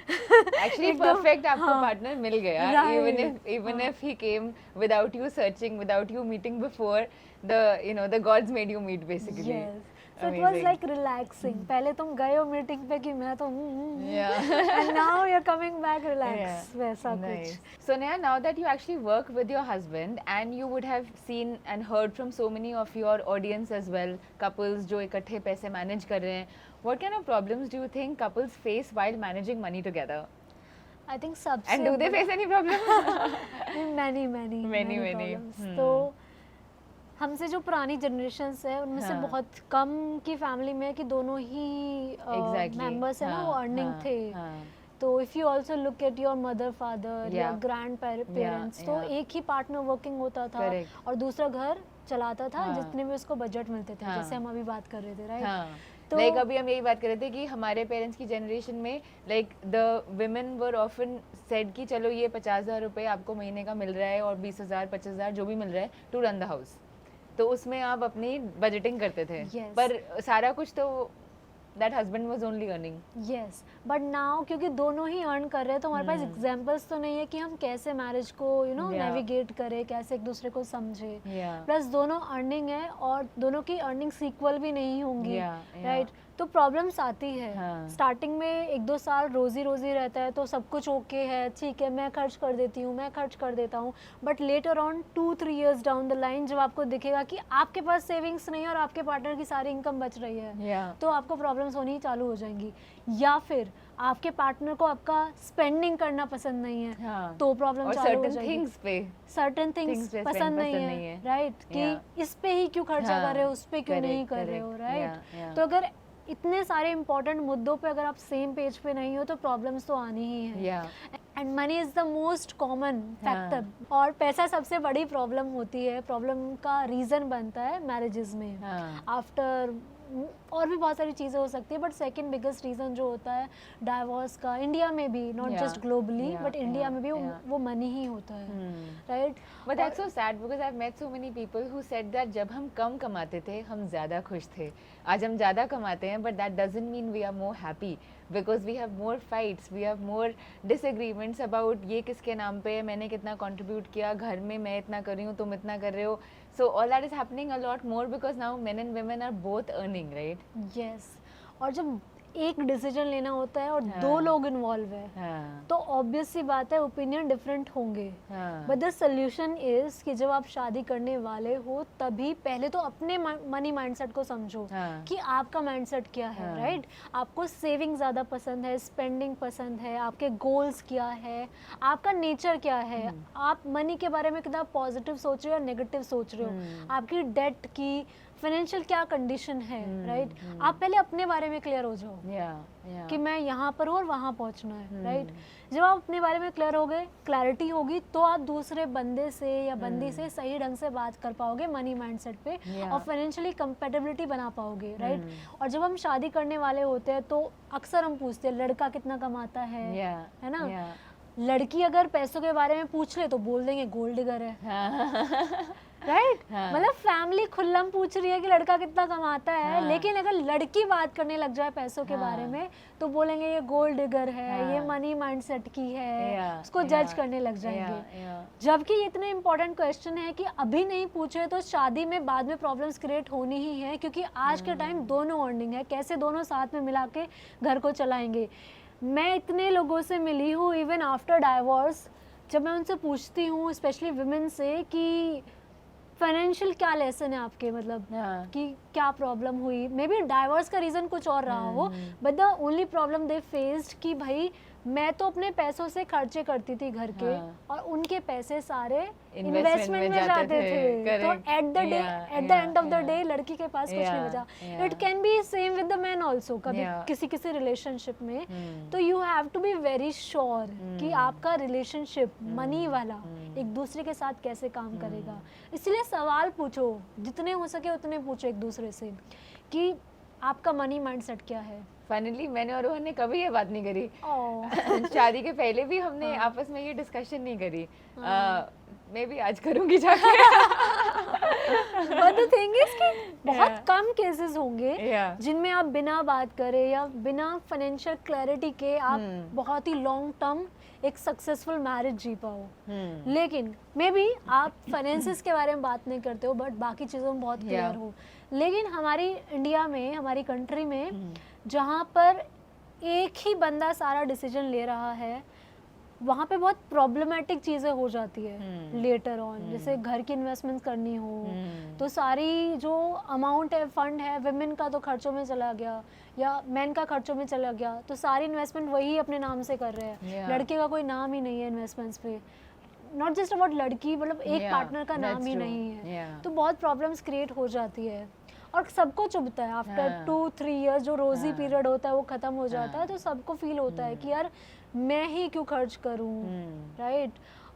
एक्चुअली परफेक्ट आपको पार्टनर मिल गया, even if he came without you searching, without you meeting before, the gods made you meet basically. Yes. So it was like relaxing. पहले तुम गए हो मीटिंग पे कि मैं तो and now you're coming back relaxed, वैसा कुछ. So now that you actually work with your husband and you would have seen and heard from so many of your audience as well, couples जो इकट्ठे पैसे manage कर रहे हैं, what kind of problems do you think couples face while managing money together? I think सबसे And do they face any problems? many problems. तो हमसे जो पुरानी जनरेशंस है उनमें से बहुत कम की फैमिली में कि दोनों ही मेंबर्स है ना वो अर्निंग थे। तो if you also look at your mother father या ग्रैंड पेरेंट्स, तो एक ही पार्टनर वर्किंग होता था और दूसरा घर चलाता था हाँ. जितने भी उसको बजट मिलते थे, हाँ. जैसे हम अभी बात कर रहे थे, राइट? हाँ. तो लाइक अभी हम यही बात कर रहे थे कि हमारे पेरेंट्स की जनरेशन में like the women were often said कि चलो ये 50,000 रुपये आपको महीने का मिल रहा है और 20,000 25,000 जो भी मिल रहा है टू रन द हाउस, तो उसमें आप अपनी बजटिंग करते थे. Yes. पर सारा कुछ तो that husband was only earning. Yes, but now क्योंकि दोनों ही अर्न कर रहे हैं तो हमारे पास एग्जांपल्स तो नहीं है कि हम कैसे मैरिज को Yeah. नेविगेट करें, कैसे एक दूसरे को समझे. Yeah. प्लस दोनों अर्निंग है और दोनों की अर्निंग्स इक्वल भी नहीं होंगी, Yeah. राइट? तो प्रॉब्लम्स आती है. हाँ. स्टार्टिंग में 1-2 साल रोजी रोजी रहता है तो सब कुछ ओके है, ठीक है, मैं खर्च कर देती हूँ, मैं खर्च कर देता हूँ, but later on 2-3 years down the line जब आपको दिखेगा कि आपके पास सेविंग्स नहीं है और आपके पार्टनर की सारी इनकम बच रही है, Yeah. तो आपको प्रॉब्लम्स होनी चालू हो जाएंगी. या फिर आपके पार्टनर को आपका स्पेंडिंग करना पसंद नहीं है, हाँ. तो प्रॉब्लम और चालू हो सर्टेन जाएगी. थिंग्स पे सर्टेन things थिंग्स पे पसंद spend नहीं पसंद है, नहीं है. राइट? कि Yeah. इस पे ही क्यों खर्चा हाँ, कर रहे हो, उस पे क्यों correct, नहीं कर रहे हो, correct. राइट? Yeah, yeah. तो अगर इतने सारे इंपॉर्टेंट मुद्दों पे अगर आप सेम पेज पे नहीं हो तो प्रॉब्लम्स तो आनी ही है. Yeah. And money is the most common हाँ. फैक्टर, और पैसा सबसे बड़ी प्रॉब्लम होती है, प्रॉब्लम का रीजन बनता है मैरिजेस में. हाँ. आफ्टर और भी बहुत सारी चीज़ें हो सकती है, बट सेकंड बिगेस्ट रीज़न जो होता है डाइवोर्स का, इंडिया में भी, not Yeah. Just globally, Yeah, but India yeah, में भी yeah. वो मनी ही होता है, Hmm. Right? But that's so sad because I've met so many people who said that जब हम कम कमाते थे हम ज़्यादा खुश थे. आज हम ज़्यादा कमाते हैं but that doesn't mean we are more happy because we have more fights, we have more disagreements about ये किसके नाम पे है, मैंने कितना contribute किया, घर में मैं इतना कर रही हूँ, तुम इतना कर रहे हो. So all that is happening a lot more because now men and women are both earning, right? Yes. और जब एक डिसीजन लेना होता है और हाँ. 2 लोग इन्वॉल्व है हाँ. तो ऑब्वियस सी बात है ओपिनियन डिफरेंट होंगे. हाँ. बट द सोल्यूशन इज कि जब आप शादी करने वाले हो तभी पहले तो अपने मनी माइंडसेट को समझो हाँ. कि आपका माइंडसेट क्या है, हाँ. राइट? आपको सेविंग ज़्यादा पसंद है, स्पेंडिंग पसंद है, आपके गोल्स क्या है, आपका नेचर क्या है, आप मनी के बारे में कितना पॉजिटिव सोच रहे हो या नेगेटिव सोच रहे हो, आपकी डेट की फाइनेंशियल क्या कंडीशन है, राइट? आप पहले अपने बारे में क्लियर हो जाओ Yeah. Yeah. कि मैं यहाँ पर हूँ और वहाँ पहुँचना है, राइट? जब आप अपने बारे में क्लियर हो गए, क्लैरिटी होगी, तो आप दूसरे बंदे से या बंदी से सही ढंग से बात कर पाओगे मनी माइंडसेट पे Yeah. और फाइनेंशियली कंपेटेबिलिटी बना पाओगे, राइट? और जब हम शादी करने वाले होते हैं तो अक्सर हम पूछते हैं लड़का कितना कमाता है, Yeah. है ना? Yeah. लड़की अगर पैसों के बारे में पूछ ले तो बोल देंगे गोल्ड डिगर है, हाँ. राइट? हाँ. मतलब फैमिली खुल्लम पूछ रही है कि लड़का कितना कमाता है, हाँ. लेकिन अगर लड़की बात करने लग जाए पैसों के हाँ. बारे में तो बोलेंगे ये गोल्ड डिगर है, हाँ. ये मनी माइंडसेट की है, Yeah, उसको जज yeah, करने लग जाएंगे. Yeah, yeah. जबकि ये इतने इंपॉर्टेंट क्वेश्चन है कि अभी नहीं पूछे तो शादी में बाद में प्रॉब्लम्स क्रिएट होनी ही है, क्योंकि आज के टाइम दोनों अर्निंग है, कैसे दोनों साथ में मिला के घर को चलाएंगे. मैं इतने लोगों से मिली हूँ इवन आफ्टर डाइवोर्स, जब मैं उनसे पूछती हूँ स्पेशली विमेन से कि फाइनेंशियल क्या लेसन है आपके, मतलब हाँ. कि क्या प्रॉब्लम हुई, मे बी डाइवोर्स का रीज़न कुछ और रहा हो, but the only problem they faced कि भाई मैं तो अपने पैसों से खर्चे करती थी घर के, हाँ. और उनके पैसे सारे Investment इन्वेस्टमेंट में जाते थे. तो correct. At the day, Yeah, at the end of the yeah, day लड़की के पास कुछ नहीं Yeah, बचा. yeah. It can be same with the man also, कभी Yeah. किसी किसी रिलेशनशिप में. तो you have to be very sure कि आपका रिलेशनशिप मनी वाला एक दूसरे के साथ कैसे काम करेगा. इसलिए सवाल पूछो, जितने हो सके उतने पूछो एक दूसरे से कि आपका मनी माइंडसेट क्या है. फाइनली मैंने और रोहन ने कभी ये बात नहीं करी. Oh. शादी के पहले भी हमने हाँ. आपस में ये डिस्कशन नहीं करी. हाँ. मैं भी आज करूंगी जाके. But the thing is कि बहुत Yeah. कम केसेस होंगे Yeah. जिनमें आप बिना बात करे या बिना फाइनेंशियल क्लैरिटी के आप बहुत ही लॉन्ग टर्म एक सक्सेसफुल मैरिज जी पाओ. लेकिन मे बी आप फाइनेंसिस के बारे में बात नहीं करते हो बट बाकी चीज़ों में बहुत क्लियर Yeah. हो. लेकिन हमारी इंडिया में, हमारी कंट्री में जहाँ पर एक ही बंदा सारा डिसीजन ले रहा है, वहाँ पे बहुत प्रॉब्लमेटिक चीज़ें हो जाती है लेटर ऑन. जैसे घर की इन्वेस्टमेंट करनी हो तो सारी जो अमाउंट है, फंड है, विमेन का तो खर्चों में चला गया या मैन का खर्चों में चला गया, तो सारी इन्वेस्टमेंट वही अपने नाम से कर रहे हैं. Yeah. लड़के का कोई नाम ही नहीं है इन्वेस्टमेंट्स पे. नॉट जस्ट अबाउट लड़की, मतलब एक Yeah, पार्टनर का नाम that's ही true. नहीं है. Yeah. तो बहुत प्रॉब्लम्स क्रिएट हो जाती है और सबको चुभता है. आफ्टर हाँ. 2-3 इयर्स जो रोजी हाँ. पीरियड होता है वो खत्म हो जाता है, हाँ. तो सबको फील होता है कि यार मैं ही क्यों खर्च करूं, राइट?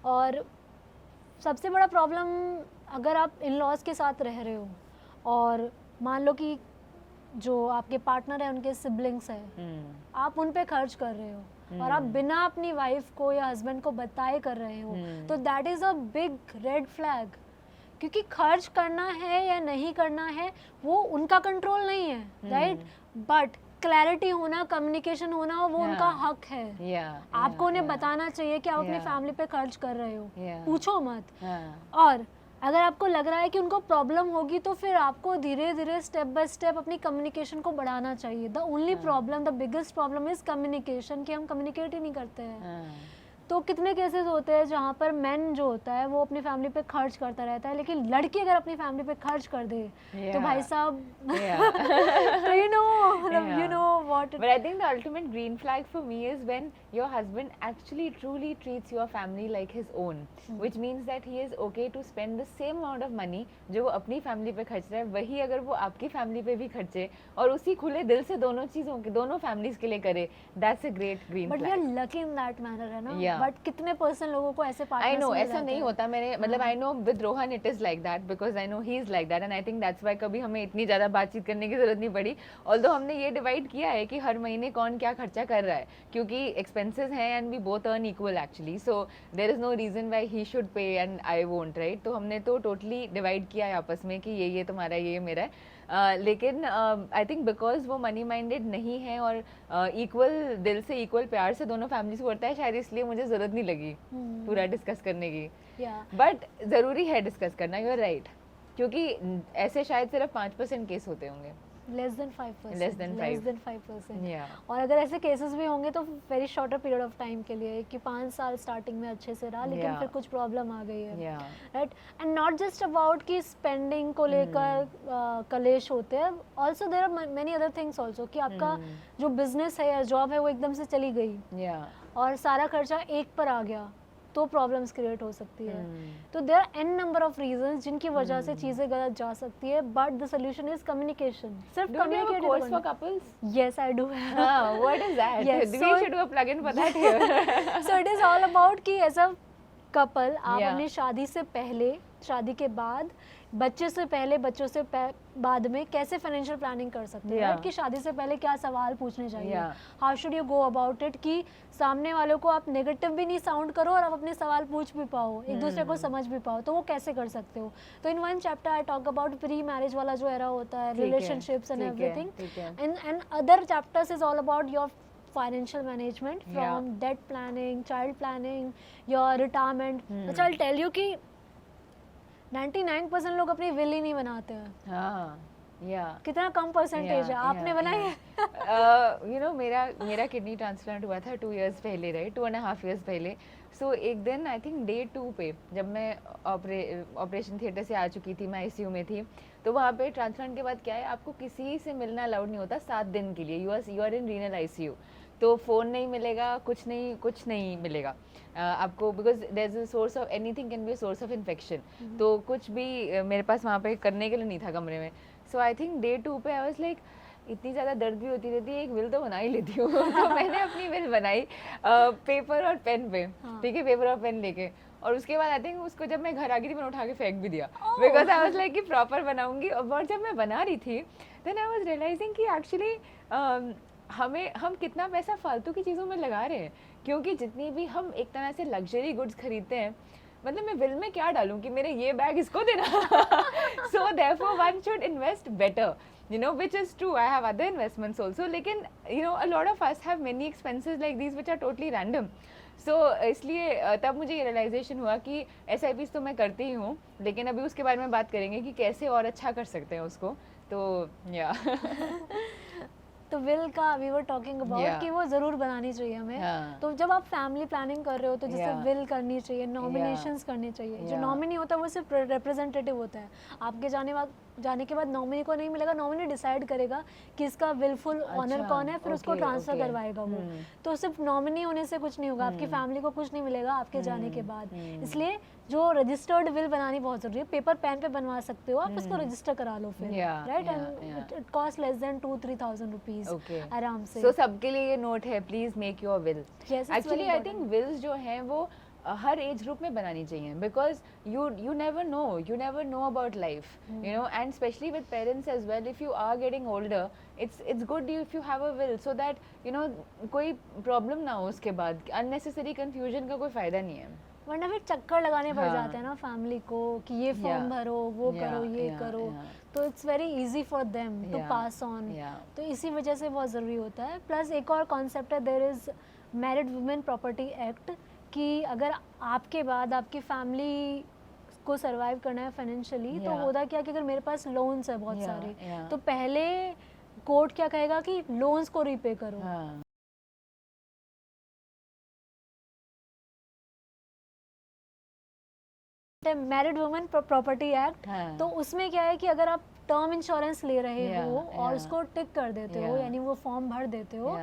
और सबसे बड़ा प्रॉब्लम अगर आप इन लॉज के साथ रह रहे हो और मान लो कि जो आपके पार्टनर है उनके सिबलिंग्स है, आप उन पे खर्च कर रहे हो और आप बिना अपनी वाइफ को या हस्बैंड को बताए कर रहे हो, तो that is a big red flag. क्योंकि खर्च करना है या नहीं करना है वो उनका कंट्रोल नहीं है, राइट? बट क्लैरिटी होना, कम्युनिकेशन होना, वो उनका हक है। आपको उन्हें बताना चाहिए कि आप अपनी फैमिली पे खर्च कर रहे हो, पूछो मत। और अगर आपको लग रहा है कि उनको प्रॉब्लम होगी तो फिर आपको धीरे धीरे स्टेप बाय स्टेप अपनी कम्युनिकेशन को बढ़ाना चाहिए। The only problem, the biggest problem is communication, कि हम कम्युनिकेट ही नहीं करते हैं। तो कितने केसेस होते हैं जहाँ पर मैन जो होता है वो अपनी फैमिली पे खर्च करता रहता है, लेकिन लड़की अगर अपनी फैमिली पे खर्च कर दे तो भाई साहब तो you know what but I think the ultimate green flag for me is when your husband actually truly treats your family like his own, which means that he is okay to spend the same amount of money जो वो अपनी फैमिली पे खर्च रहा है, वही अगर वो आपकी फैमिली पे भी खर्चे और उसी खुले दिल से दोनों चीजों के, दोनों फैमिलीज के लिए करे, that's a great green flag. But we are lucky in that manner, है ना? बट कितने % लोगों को ऐसे I know ऐसा नहीं होता, मैंने मतलब I know with Rohan it is like that because I know he is like that and I think that's why कभी हमें इतनी ज़्यादा बातचीत करने की ज़रूरत नहीं पड़ी। Although हमने ये डिवाइड किया है कि हर महीने कौन क्या खर्चा कर रहा है, क्योंकि एक्सपेंसेस हैं and we both earn equal actually, so there is no reason why he should pay and I won't, right? तो हमने तो टोटली डिवाइड किया है आपस में कि ये तुम्हारा, ये मेरा है। लेकिन आई थिंक बिकॉज वो मनी माइंडेड नहीं है और इक्वल दिल से, इक्वल प्यार से दोनों फैमिली से करता है, शायद इसलिए मुझे ज़रूरत नहीं लगी पूरा डिस्कस करने की। बट ज़रूरी है डिस्कस करना, यू आर राइट, क्योंकि ऐसे शायद सिर्फ 5% केस होते होंगे, less than 5%, less than 5%। yeah. और अगर ऐसे केसेस भी होंगे तो very shorter period of time के लिए, कि 5 साल स्टार्टिंग में अच्छे से रहा लेकिन फिर कुछ प्रॉब्लम आ गई है, right? And not just about कि स्पेंडिंग को लेकर कलेश होते हैं, also there are many other things also, कि आपका जो बिजनेस है या जॉब है वो एकदम से चली गई और सारा खर्चा एक पर आ गया तो प्रॉब्लम्स क्रिएट हो सकती है। तो there are n number of reasons जिनकी वजह से चीजें गलत जा सकती है, but the solution is communication. सिर्फ communicate course for couples? Yes I do. What is that? We should do a plug in for that here. So it is all about कि एज अ कपल आप अपनी शादी से पहले, शादी के बाद, बच्चे से पहले, बच्चों से बाद में कैसे फाइनेंशियल प्लानिंग कर सकते हैं, कि शादी से पहले क्या सवाल पूछने चाहिए, how should you go about it, कि सामने वालों को आप नेगेटिव भी नहीं साउंड करो और आप अपने सवाल पूछ भी पाओ, एक दूसरे को समझ भी पाओ, तो वो कैसे कर सकते हो। तो in one chapter I talk about pre marriage वाला जो एरा होता है, relationships and everything, and other chapters is all about your financial management, from debt planning, child planning, your retirement. Which I'll tell you कि 99% लोग अपनी विल ही नहीं बनाते हैं। कितना कम परसेंटेज है। आपने बनाई है? यू नो मेरा किडनी ट्रांसप्लांट हुआ था 2 years पहले, राइट, 2.5 years पहले। सो एक दिन आई थिंक डे 2 पे जब मैं ऑपरेशन थिएटर से आ चुकी थी, मैं ICU में थी, तो वहाँ पे ट्रांसप्लांट के बाद क्या है, आपको किसी से मिलना अलाउड नहीं होता 7 दिन के लिए। You are in renal ICU, तो फ़ोन नहीं मिलेगा, कुछ नहीं मिलेगा आपको, because there is a source of anything can be a source of infection. तो कुछ भी मेरे पास वहाँ पे करने के लिए नहीं था कमरे में। सो आई थिंक डे 2 पे आई वाज लाइक, इतनी ज़्यादा दर्द भी होती रहती है, एक विल तो बना ही लेती हूँ। तो मैंने अपनी विल बनाई पेपर और पेन पे, ठीक है, पेपर और पेन लेके, और उसके बाद आई थिंक उसको जब मैं घर आ गई थी मैंने उठा के फेंक भी दिया, बिकॉज आई वाज लाइक कि प्रॉपर बनाऊंगी। और जब मैं बना रही थी देन आई वाज रियलाइजिंग कि एक्चुअली हम कितना पैसा फालतू की चीज़ों में लगा रहे हैं, क्योंकि जितनी भी हम एक तरह से लग्जरी गुड्स खरीदते हैं, मतलब मैं विल में क्या डालूं कि मेरे ये बैग इसको देना। So therefore one should invest better, you know, which is true. I have other investments also, लेकिन you know a lot of us have many expenses like these which are totally random. So इसलिए तब मुझे ये realization हुआ कि SIPs तो मैं करती ही हूँ, लेकिन अभी उसके बारे में बात करेंगे कि कैसे और अच्छा कर सकते हैं उसको। तो तो विल का वी वर टॉकिंग अबाउट कि वो जरूर बनानी चाहिए हमें। तो जब आप फैमिली प्लानिंग कर रहे हो तो जैसे विल करनी चाहिए, नॉमिनेशंस करनी चाहिए। जो नॉमिनी होता है वो सिर्फ रिप्रेजेंटेटिव होता है, आपके जाने के बाद नॉमिनी को नहीं मिलेगा, नॉमिनी डिसाइड करेगा कि इसका विलफुल ऑनर कौन है, फिर उसको ट्रांसफर करवाएगा वो। तो सिर्फ नॉमिनी होने से कुछ नहीं होगा, आपकी फैमिली को कुछ नहीं मिलेगा आपके जाने के बाद। इसलिए जो रजिस्टर्ड विल बनानी बहुत जरूरी है। पेपर पेन पे बनवा सकते हो आप, उसको रजिस्टर करा लो फिर, right, and it cost less than 2-3,000 rupees आराम से। सो सबके लिए ये नोट है, please make your will. Actually I think wills जो हैं वो हर एज ग्रुप में बनानी चाहिए, because you never know about life, you know, and especially with parents as well. If you are getting older, it's good if you have a will, so that you know कोई problem ना हो उसके बाद, unnecessary confusion का कोई फायदा नहीं है. वरना फिर चक्कर लगाने पड़ हाँ. जाते हैं ना फैमिली को कि ये फॉर्म भरो, वो करो, ये करो, तो it's very easy for them to pass on. तो इसी वजह से बहुत ज़रूरी होता है. प्लस एक और कॉन्सेप्ट है, there is married women property act, कि अगर आपके बाद आपकी फैमिली को सरवाइव करना है फाइनेंशियली, तो होता क्या कि अगर मेरे पास लोन्स है बहुत सारे, तो पहले कोर्ट क्या कहेगा कि लोन्स को रीपे करो. मैरिड वुमेन प्रॉपर्टी एक्ट, तो उसमें क्या है कि अगर आप टर्म इंश्योरेंस ले रहे हो और उसको टिक कर देते हो, यानी वो फॉर्म भर देते हो,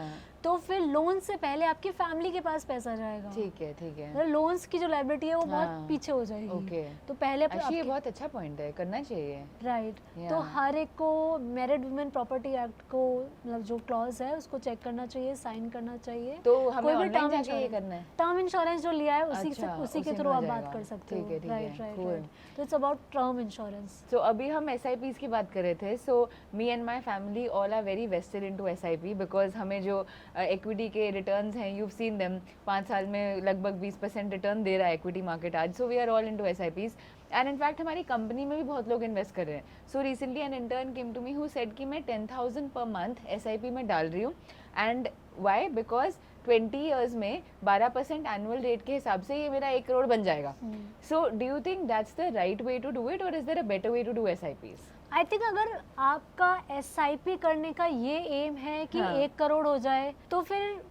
तो फिर लोन से पहले आपकी फैमिली के पास पैसा जाएगा. ठीक है. लोन्स की जो लायबिलिटी है वो बहुत पीछे हो जाएगी. तो पहले ये बहुत अच्छा पॉइंट है, करना चाहिए. राइट. तो हर एक को मैरिड वुमेन प्रॉपर्टी एक्ट को, मतलब जो क्लॉज है उसको चेक करना चाहिए, साइन करना चाहिए. तो हमें ऑनलाइन जाके ये करना है. टर्म इंश्योरेंस जो लिया है उसी के थ्रू आप बात कर सकते हो. राइट. तो it's about term insurance. So अभी हम SIPs की बात कर रहे थे. So me and my family all are very vested into SIP, because हमें जो इक्विटी के रिटर्न्स हैं, यू हैव सीन देम, 5 साल में लगभग 20% रिटर्न दे रहा है इक्विटी मार्केट आज. So we are all into SIPs, and in fact हमारी कंपनी में भी बहुत लोग इन्वेस्ट कर रहे हैं. So recently an intern came to me who said कि मैं 10,000 पर मंथ SIP में डाल रही हूँ. And Y? बिकॉज 20 ईयर्स में 12% एनुअल रेट के हिसाब से ये मेरा 1 करोड़ बन जाएगा. So do you think that's the right way to do it, और is there a better way to do SIPs? I think अगर आपका SIP करने का ये एम है कि 1 करोड़ हो जाए, तो फिर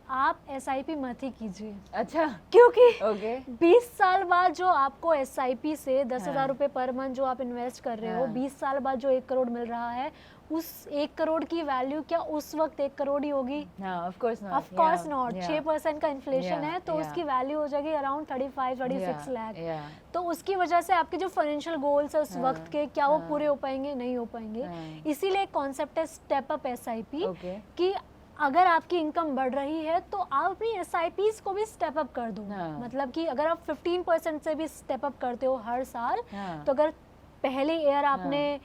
आप SIP मत ही कीजिए. अच्छा. क्योंकि 20 साल बाद जो आपको SIP से 10,000 रुपये पर मंथ जो आप इन्वेस्ट कर रहे हो, 20 साल बाद जो 1 करोड़ मिल रहा है, उस 1 करोड़ की वैल्यू क्या उस वक्त 1 करोड़ ही होगी? Of course not. 6% का इन्फ्लेशन है, तो उसकी वैल्यू हो जाएगी अराउंड 35-36 लाख. तो उसकी वजह से आपके जो फाइनेंशियल गोल्स है उस वक्त के, क्या वो पूरे हो पाएंगे? नहीं हो पाएंगे. इसीलिए एक कॉन्सेप्ट है स्टेप अप SIP, कि अगर आपकी इनकम बढ़ रही है तो आप अपनी SIPs को भी स्टेप अप कर दो. मतलब कि अगर आप 15% से भी स्टेप अप करते हो हर साल, तो अगर पहले ईयर आपने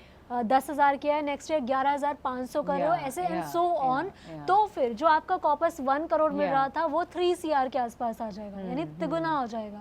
10,000 किया है, नेक्स्ट ईयर 11,500 कर रहे हो, ऐसे एंड सो ऑन, तो फिर जो आपका कॉर्पस 1 करोड़ मिल रहा था वो 3 CR के आसपास आ जाएगा, यानी तिगुना हो जाएगा.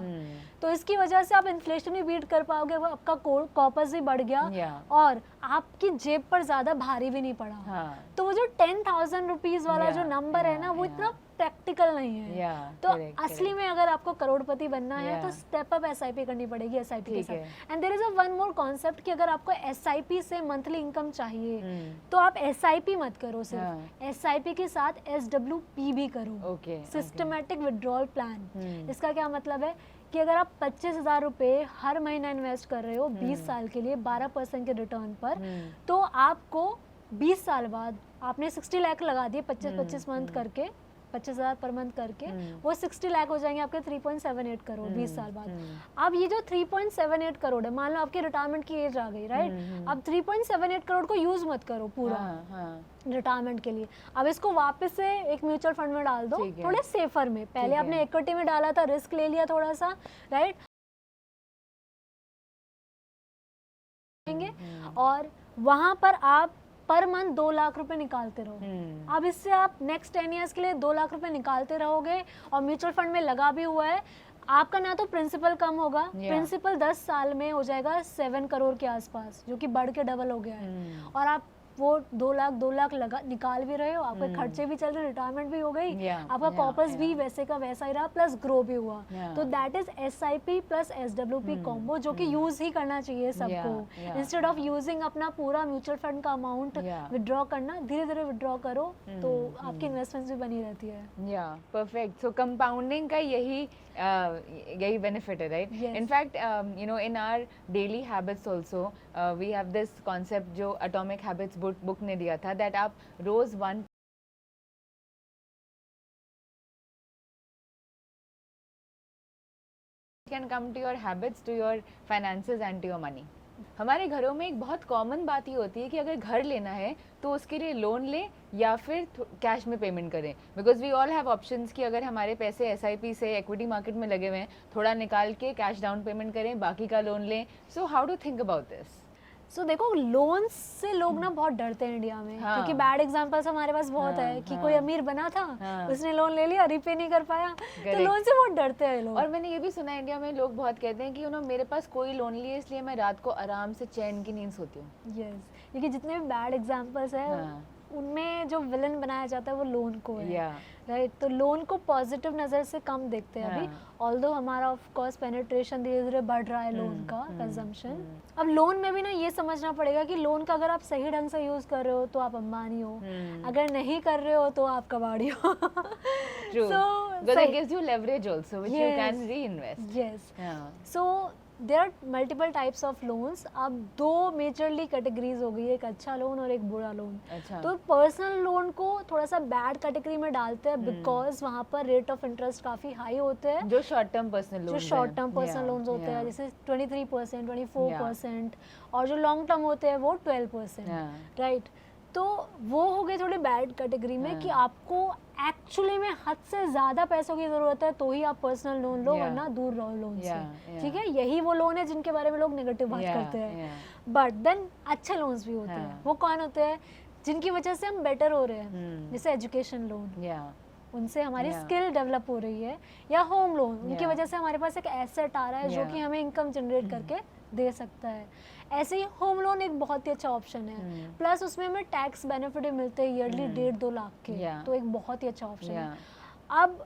तो इसकी वजह से आप इन्फ्लेशन भी बीट कर पाओगे, वो आपका कॉर्पस भी बढ़ गया, और आपकी जेब पर ज्यादा भारी भी नहीं पड़ा. तो वो जो 10,000 रुपीज वाला जो नंबर है ना, वो इतना प्रैक्टिकल नहीं है. तो असली में अगर आपको करोड़पति बनना है तो स्टेप अप SIP करनी पड़ेगी SIP के साथ. And there is a one more concept कि अगर आपको SIP से मंथली इनकम चाहिए, तो आप SIP मत करो सिर्फ, SIP के साथ SWP भी करो, सिस्टमैटिक विड्रॉल प्लान. इसका क्या मतलब है कि अगर आप 25,000 रुपये हर महीना इन्वेस्ट कर रहे हो 20 साल के लिए 12% के रिटर्न पर, तो आपको 20 साल बाद आपने 60 लाख लगा दिए 25-25 मंथ करके, 25,000 पर मंथ करके, वो 60 लाख हो जाएंगे आपके 3.78 करोड़ 20 साल बाद. अब ये जो 3.78 करोड़ है, मान लो आपकी रिटायरमेंट की एज आ गई, राइट? अब 3.78 करोड़ को यूज मत करो पूरा रिटायरमेंट के लिए. अब इसको वापस से एक म्यूचुअल फंड में डाल दो, थोड़े सेफर में. पहले आपने इक्विटी में डाला था, रिस्क ले लिया थोड़ा सा, राइट? और वहां पर आप पर मंथ 2 लाख रुपए निकालते रहो. अब इससे आप नेक्स्ट 10 ईयर्स के लिए 2 लाख रुपए निकालते रहोगे, और म्यूचुअल फंड में लगा भी हुआ है. आपका ना तो प्रिंसिपल कम होगा, प्रिंसिपल 10 साल में हो जाएगा 7 करोड़ के आसपास, जो कि बढ़ के डबल हो गया है. और आप वो 2 लाख लगा निकाल भी रहे हो, आपके खर्चे भी चल रहे, रिटायरमेंट भी हो गई, आपका कॉर्पस भी वैसे का वैसा ही रहा, प्लस ग्रो भी हुआ. तो that is SIP plus SWP combo, जो कि यूज ही करना चाहिए सबको. इंस्टेड ऑफ यूजिंग अपना पूरा म्यूचुअल फंड का अमाउंट विड्रॉ करना, धीरे धीरे विड्रॉ करो, तो आपकी इन्वेस्टमेंट्स भी बनी रहती है. परफेक्ट. सो कंपाउंडिंग का यही बेनिफिट है, right? In fact you know, in our daily habits also we have this concept जो एटॉमिक हैबिट्स बुक ने दिया था, दैट आप रोज 1 can come to your habits, to your finances and to your money. हमारे घरों में एक बहुत कॉमन बात ये होती है कि अगर घर लेना है तो उसके लिए लोन लें या फिर कैश में पेमेंट करें, because we all have options कि अगर हमारे पैसे SIP से इक्विटी मार्केट में लगे हुए हैं, थोड़ा निकाल के कैश डाउन पेमेंट करें, बाकी का लोन लें. So how do think about this? So देखो, लोन्स से लोग ना बहुत डरते हैं इंडिया में, हाँ. क्योंकि बैड एग्जांपल्स हमारे पास बहुत हाँ, है कि हाँ. कोई अमीर बना था, हाँ. उसने लोन ले लिया, रिपे नहीं कर पाया, तो Correct. लोन से बहुत डरते हैं लोग. और मैंने ये भी सुना है इंडिया में लोग बहुत कहते हैं कि मेरे पास कोई लोन नहीं है इसलिए मैं रात को आराम से चैन की नींद सोती हूँ. यस, क्योंकि जितने भी बैड एग्जांपल्स है हाँ. उनमें जो विलन बनाया जाता है वो लोन को है, या राइट. तो लोन को पॉजिटिव नज़र से कम देखते हैं अभी, हाँ. ऑल्दो हमारा ऑफ कोर्स पेनिट्रेशन धीरे धीरे बढ़ रहा है लोन का कंजम्पशन. अब लोन में भी ना ये समझना पड़ेगा कि लोन का अगर आप सही ढंग से यूज़ कर रहे हो तो आप अंबानी हो, अगर नहीं कर रहे हो तो आप कबाड़ी हो. True. So, Because it gives you leverage also, which you Yes. can reinvest. yes. Yeah. So there are multiple types of loans. अब दो मेजरली कैटेगरीज हो गई, एक अच्छा लोन और एक बुरा लोन. अच्छा. तो पर्सनल लोन को थोड़ा सा बैड कैटेगरी में डालते हैं बिकॉज वहाँ पर रेट ऑफ इंटरेस्ट काफ़ी हाई होते हैं. जो शॉर्ट टर्म पर्सनल लोन, जो शॉर्ट टर्म पर्सनल लोन्स होते हैं जैसे 23%, 24%, और जो लॉन्ग टर्म होते हैं वो 12%, राइट. तो वो हो गए थोड़े बैड कैटेगरी में कि आपको एक्चुअली में हद से ज़्यादा पैसों की ज़रूरत है तो ही आप पर्सनल लोन लो, वरना दूर रहो लोन से. ठीक है, यही वो लोन है जिनके बारे में लोग नेगेटिव बात करते हैं. बट देन अच्छे लोन्स भी होते हैं. वो कौन होते हैं? जिनकी वजह से हम बेटर हो रहे हैं, जैसे एजुकेशन लोन, उनसे हमारी स्किल डेवलप हो रही है, या होम लोन, उनकी वजह से हमारे पास एक एसेट आ रहा है जो कि हमें इनकम जनरेट करके दे सकता है. ऐसे ही होम लोन एक बहुत ही अच्छा ऑप्शन है. प्लस उसमें हमें टैक्स बेनिफिट भी मिलते हैं ईयरली 1.5-2 लाख के, तो एक बहुत ही अच्छा ऑप्शन है. अब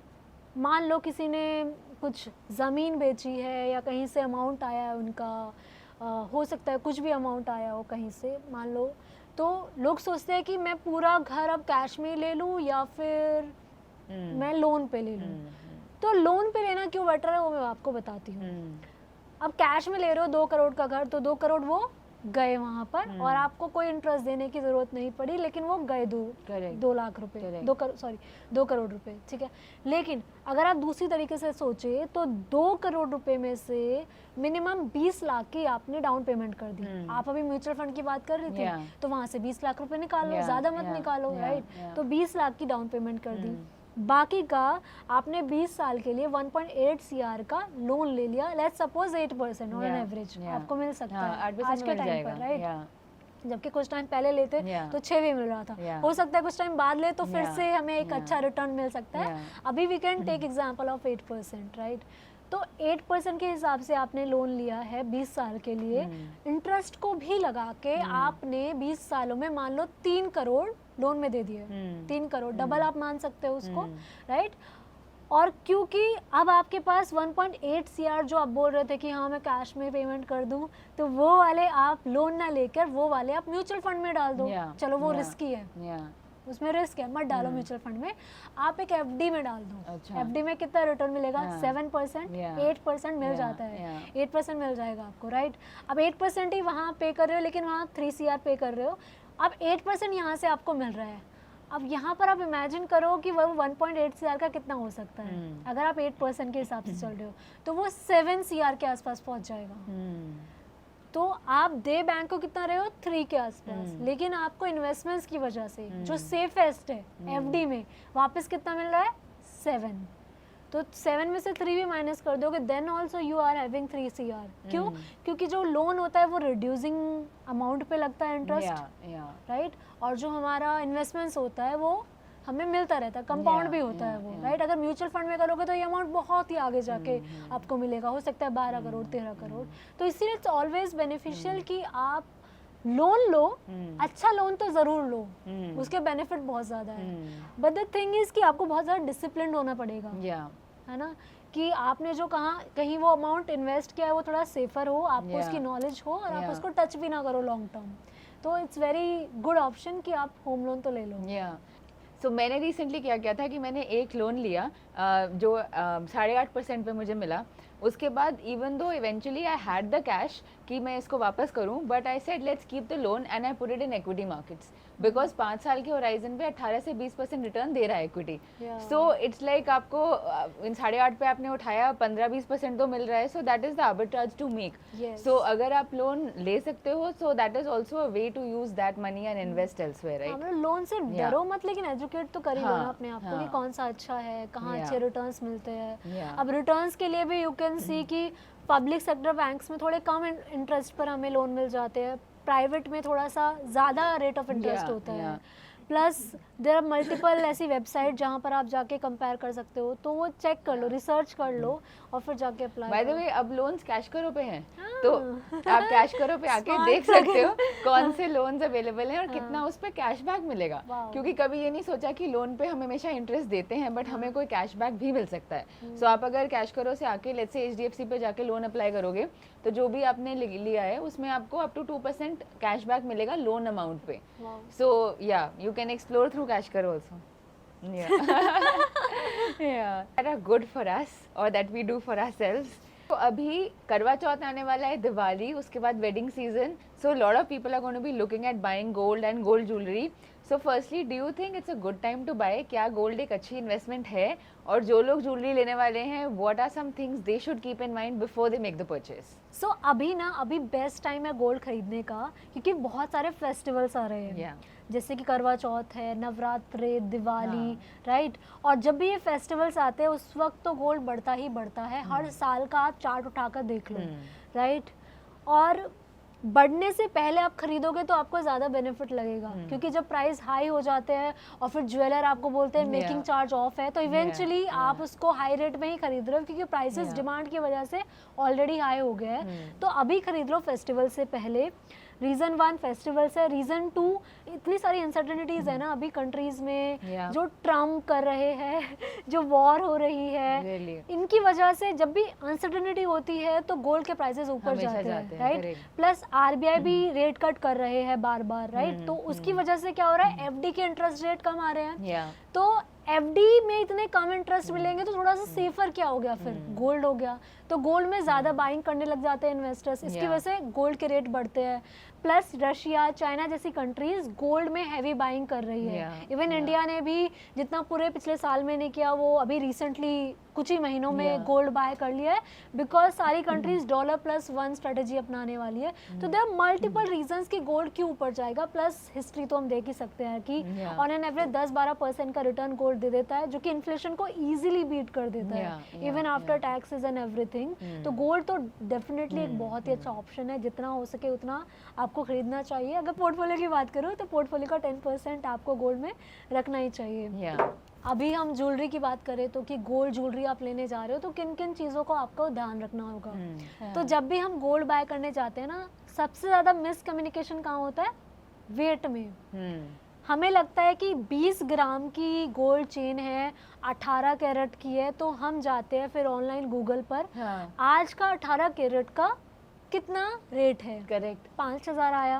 मान लो किसी ने कुछ ज़मीन बेची है या कहीं से अमाउंट आया है उनका, हो सकता है कुछ भी अमाउंट आया हो कहीं से मान लो, तो लोग सोचते हैं कि मैं पूरा घर अब कैश में ले लूँ या फिर मैं लोन पे ले लूँ. तो लोन पे लेना क्यों बेटर है वो मैं आपको बताती हूँ. अब कैश में ले रहे हो 2 करोड़ का घर, तो 2 करोड़ वो गए वहाँ पर और आपको कोई इंटरेस्ट देने की ज़रूरत नहीं पड़ी, लेकिन वो गए 2 लाख रुपए, 2 करोड़ रुपए. ठीक है, लेकिन अगर आप दूसरी तरीके से सोचे तो 2 करोड़ रुपए में से मिनिमम 20 लाख की आपने डाउन पेमेंट कर दी. आप अभी म्यूचुअल फंड की बात कर रही थी, तो वहाँ से 20 लाख रुपए निकाल लो, ज़्यादा मत निकालो, राइट. तो 20 लाख की डाउन पेमेंट कर दी. बाकी का आपने 20 साल के लिए 1.8 CR का लोन ले लिया, लेट्स सपोज 8% ऑन एवरेज आपको मिल सकता है आज के टाइम पर, राइट. जबकि कुछ टाइम पहले लेते तो 6 भी मिल रहा था. हो सकता है कुछ टाइम बाद ले तो फिर से हमें एक अच्छा रिटर्न मिल सकता है. अभी we can take example of 8%, right. तो 8% के हिसाब से आपने लोन लिया है 20 साल के लिए, इंटरेस्ट को भी लगा के आपने 20 सालों में मान लो 3 करोड़ लोन में दे दिए. 3 करोड़ डबल आप मान सकते हो उसको, राइट. और क्योंकि अब आपके पास 1.8 CR जो आप बोल रहे थे कि हाँ मैं कैश में पेमेंट कर दूं, तो वो वाले आप लोन ना लेकर वो वाले आप म्यूचुअल फंड में डाल दो. चलो वो रिस्की है, उसमें रिस्क है, मत डालो म्यूचुअल फंड में, आप एक FD में डाल दो. FD में कितना रिटर्न मिलेगा? 7%, 8% मिल जाता है. 8% मिल जाएगा आपको, राइट. अब 8% ही वहाँ पे कर रहे हो, लेकिन वहाँ 3 CR पे कर रहे हो. अब 8% यहाँ से आपको मिल रहा है. अब यहाँ पर आप इमेजिन करो कि वो 1.8 CR का कितना हो सकता है. अगर आप 8% के हिसाब से चल रहे हो तो वो 7 CR के आसपास पहुँच जाएगा. तो आप दे बैंक को कितना रहे हो? 3 के आसपास. लेकिन आपको इन्वेस्टमेंट्स की वजह से जो सेफेस्ट है FD में वापस कितना मिल रहा है? 7. तो 7 में से 3 भी माइनस कर दोगे, then also you are having 3 CR. क्यों? क्योंकि जो लोन होता है वो रिड्यूसिंग अमाउंट पे लगता है इंटरेस्ट, राइट. और जो हमारा इन्वेस्टमेंट्स होता है वो हमें मिलता रहता है, कंपाउंड भी होता है वो, राइट. अगर म्यूचुअल फंड में करोगे तो ये अमाउंट बहुत ही आगे जाके आपको मिलेगा, हो सकता है 12 करोड़ 13 करोड़. तो इसीलिए इट्स ऑलवेज बेनिफिशियल कि आप लोन लो, अच्छा लोन तो ज़रूर लो, उसके बेनिफिट बहुत ज़्यादा है. बट द थिंग इज़ कि आपको बहुत ज़्यादा डिसिप्लिन होना पड़ेगा, है ना. कि आपने जो कहीं वो अमाउंट इन्वेस्ट किया है वो थोड़ा सेफर हो, आपको उसकी नॉलेज हो और आप उसको टच भी ना करो लॉन्ग टर्म. तो इट्स वेरी गुड ऑप्शन कि आप होम लोन तो ले लो. सो मैंने रिसेंटली क्या किया था कि मैंने एक लोन लिया जो 8.5% पे मुझे मिला, उसके बाद even though eventually I had the cash कि मैं इसको वापस करूं, but I said let's keep the loan and I put it in equity markets, because 5 साल के होराइजन पे 18 से 20% रिटर्न दे रहा है इक्विटी. सो इट्स लाइक आपको 8.5 पे आपने उठाया, 15-20% तो मिल रहा है. So that is the arbitrage to make. So अगर आप लोन ले सकते हो, so that is also a way to use that money and invest elsewhere, right? Loan से डरो मत, लेकिन एजुकेट तो कर ही लो ना अपने आप को कि कौन सा अच्छा है, कहाँ अच्छे रिटर्न्स मिलते हैं. अब रिटर्न्स के लिए भी यू कैन सी कि पब्लिक सेक्टर बैंक्स में थोड़े कम इंटरेस्ट पर हमें लोन मिल जाते हैं, प्राइवेट में थोड़ा सा ज़्यादा रेट ऑफ इंटरेस्ट होता है. प्लस देयर आर मल्टीपल ऐसी वेबसाइट जहाँ पर आप जाके कंपेयर कर सकते हो, तो वो चेक कर लो, रिसर्च कर लो और फिर जाके अप्लाई. बाय द वे अब लोन्स कैश करो पे हैं, तो आप कैश करो पे आके देख सकते हो कौन से लोन्स अवेलेबल हैं और कितना उस पे कैशबैक मिलेगा. क्योंकि कभी ये नहीं सोचा कि लोन पे हम हमेशा इंटरेस्ट देते हैं, बट हमें कोई कैशबैक भी मिल सकता है. सो आप अगर कैश करो से आके लेट्स से HDFC पे जाके लोन अप्लाई करोगे, तो जो भी आपने लिया है उसमें आपको अप टू 2% कैशबैक मिलेगा लोन अमाउंट पे. सो या you can explore through cash करो also. that are good for us or that we do for ourselves. तो अभी करवा चौथ आने वाला है, दिवाली, उसके बाद wedding season. So lot of people are going to be looking at buying gold and gold jewellery. So firstly do you think it's a good time to buy? क्या गोल्ड एक अच्छी इन्वेस्टमेंट है? और जो लोग ज्वेलरी लेने वाले हैं, what are some things they should keep in mind before they make the purchase? So अभी बेस्ट टाइम है गोल्ड खरीदने का, क्योंकि बहुत सारे फेस्टिवल्स आ रहे हैं. जैसे कि करवा चौथ है, नवरात्रे, दिवाली, राइट? और जब भी ये फेस्टिवल्स आते हैं उस वक्त तो गोल्ड बढ़ता ही बढ़ता है. हर साल का आप चार्ट उठाकर देख लो, राइट? और बढ़ने से पहले आप खरीदोगे तो आपको ज़्यादा बेनिफिट लगेगा, क्योंकि जब प्राइस हाई हो जाते हैं और फिर ज्वेलर आपको बोलते हैं मेकिंग चार्ज ऑफ है, तो इवेंचुअली आप उसको हाई रेट में ही खरीद रहे हो, क्योंकि प्राइसेस डिमांड की वजह से ऑलरेडी हाई हो गए हैं. तो अभी खरीद लो फेस्टिवल से पहले. रीज़न 1 फेस्टिवल्स है. रीज़न 2 इतनी सारी अनसर्टेनिटीज़ है ना अभी कंट्रीज़ में, जो ट्रम्प कर रहे हैं, जो वॉर हो रही है, इनकी वजह से जब भी अनसर्टेनिटी होती है तो गोल्ड के प्राइसेस ऊपर जाते हैं, राइट? प्लस RBI भी रेट कट कर रहे हैं बार बार, राइट? तो उसकी वजह से क्या हो रहा है, FD के इंटरेस्ट रेट कम आ रहे हैं. तो FD में इतने कम इंटरेस्ट मिलेंगे तो थोड़ा सा सेफर क्या हो गया, फिर गोल्ड हो गया. तो गोल्ड में ज़्यादा बाइंग करने लग जाते हैं इन्वेस्टर्स, इसकी वजह से गोल्ड के रेट बढ़ते हैं. प्लस रशिया, चाइना जैसी कंट्रीज गोल्ड में हैवी बाइंग कर रही है. इवन इंडिया ने भी जितना पूरे पिछले साल में नहीं किया, वो अभी रिसेंटली कुछ ही महीनों में गोल्ड बाय कर लिया है, बिकॉज सारी कंट्रीज $+1 स्ट्रेटेजी अपनाने वाली है. तो देयर आर मल्टीपल रीजंस कि गोल्ड क्यों ऊपर जाएगा. प्लस हिस्ट्री तो हम देख ही सकते हैं कि ऑन एन एवरेज 10-12% का रिटर्न गोल्ड दे देता है, जो कि इन्फ्लेशन को इजीली बीट कर देता है, even after taxes and everything. तो गोल्ड तो डेफिनेटली एक बहुत ही अच्छा ऑप्शन है. जितना हो सके उतना आपको खरीदना चाहिए. अगर पोर्टफोलियो की बात करूँ तो पोर्टफोलियो का 10% आपको गोल्ड में रखना ही चाहिए. अभी हम ज्वेलरी की बात करें तो कि गोल्ड ज्वेलरी आप लेने जा रहे हो तो किन किन चीज़ों को आपको ध्यान रखना होगा. तो जब भी हम गोल्ड बाय करने जाते हैं ना, सबसे ज़्यादा मिसकम्युनिकेशन कहाँ होता है, वेट में. हमें लगता है कि 20 ग्राम की गोल्ड चेन है, 18 कैरेट की है, तो हम जाते हैं फिर ऑनलाइन गूगल पर, आज का 18 कैरेट का कितना रेट है, करेक्ट 5000 आया.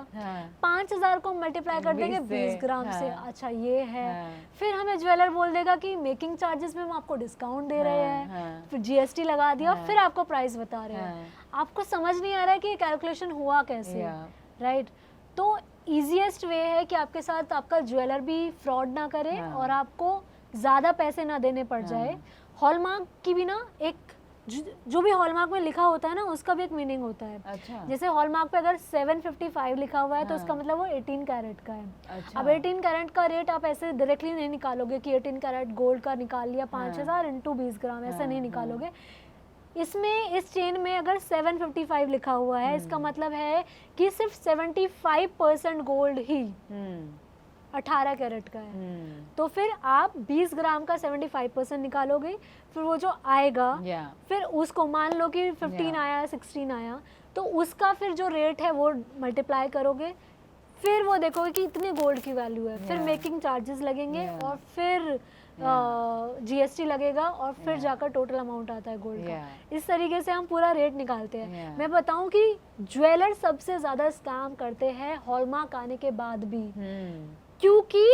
5000 को मल्टीप्लाई कर देंगे 20 ग्राम से, अच्छा ये है. फिर हमें ज्वेलर बोल देगा कि मेकिंग चार्जेस में हम आपको डिस्काउंट दे रहे हैं, फिर GST लगा दिया, फिर आपको प्राइस बता रहे हैं. आपको समझ नहीं आ रहा है कि ये कैलकुलेशन हुआ कैसे, राइट? तो ईजीएस्ट वे है कि आपके साथ आपका ज्वेलर भी फ्रॉड ना करे और आपको ज़्यादा पैसे ना देने पड़ जाए. हॉलमार्क की भी ना एक जो भी हॉलमार्क में लिखा होता है ना, उसका भी एक मीनिंग होता है. अच्छा. जैसे हॉलमार्क पे अगर 755 लिखा हुआ है तो उसका मतलब वो 18 कैरेट का है. अच्छा. अब 18 कैरेट का रेट आप ऐसे डायरेक्टली नहीं निकालोगे कि 18 कैरेट गोल्ड का निकाल लिया 5000 इंटू 20 ग्राम, ऐसा नहीं निकालोगे. इसमें इस चेन में अगर 755 लिखा हुआ है, इसका मतलब है कि सिर्फ 75% गोल्ड ही 18 कैरेट का है. तो फिर आप 20 ग्राम का 75% निकालोगे, फिर वो जो आएगा फिर उसको मान लो कि 15 आया, 16 आया, तो उसका फिर जो रेट है वो मल्टीप्लाई करोगे, फिर वो देखोगे कि इतने गोल्ड की वैल्यू है. फिर मेकिंग चार्जेस लगेंगे और फिर GST लगेगा और फिर जाकर टोटल अमाउंट आता है गोल्ड का. इस तरीके से हम पूरा रेट निकालते हैं. मैं बताऊं कि ज्वेलर सबसे ज़्यादा स्कैम करते हैं हॉलमार्क आने के बाद भी, क्योंकि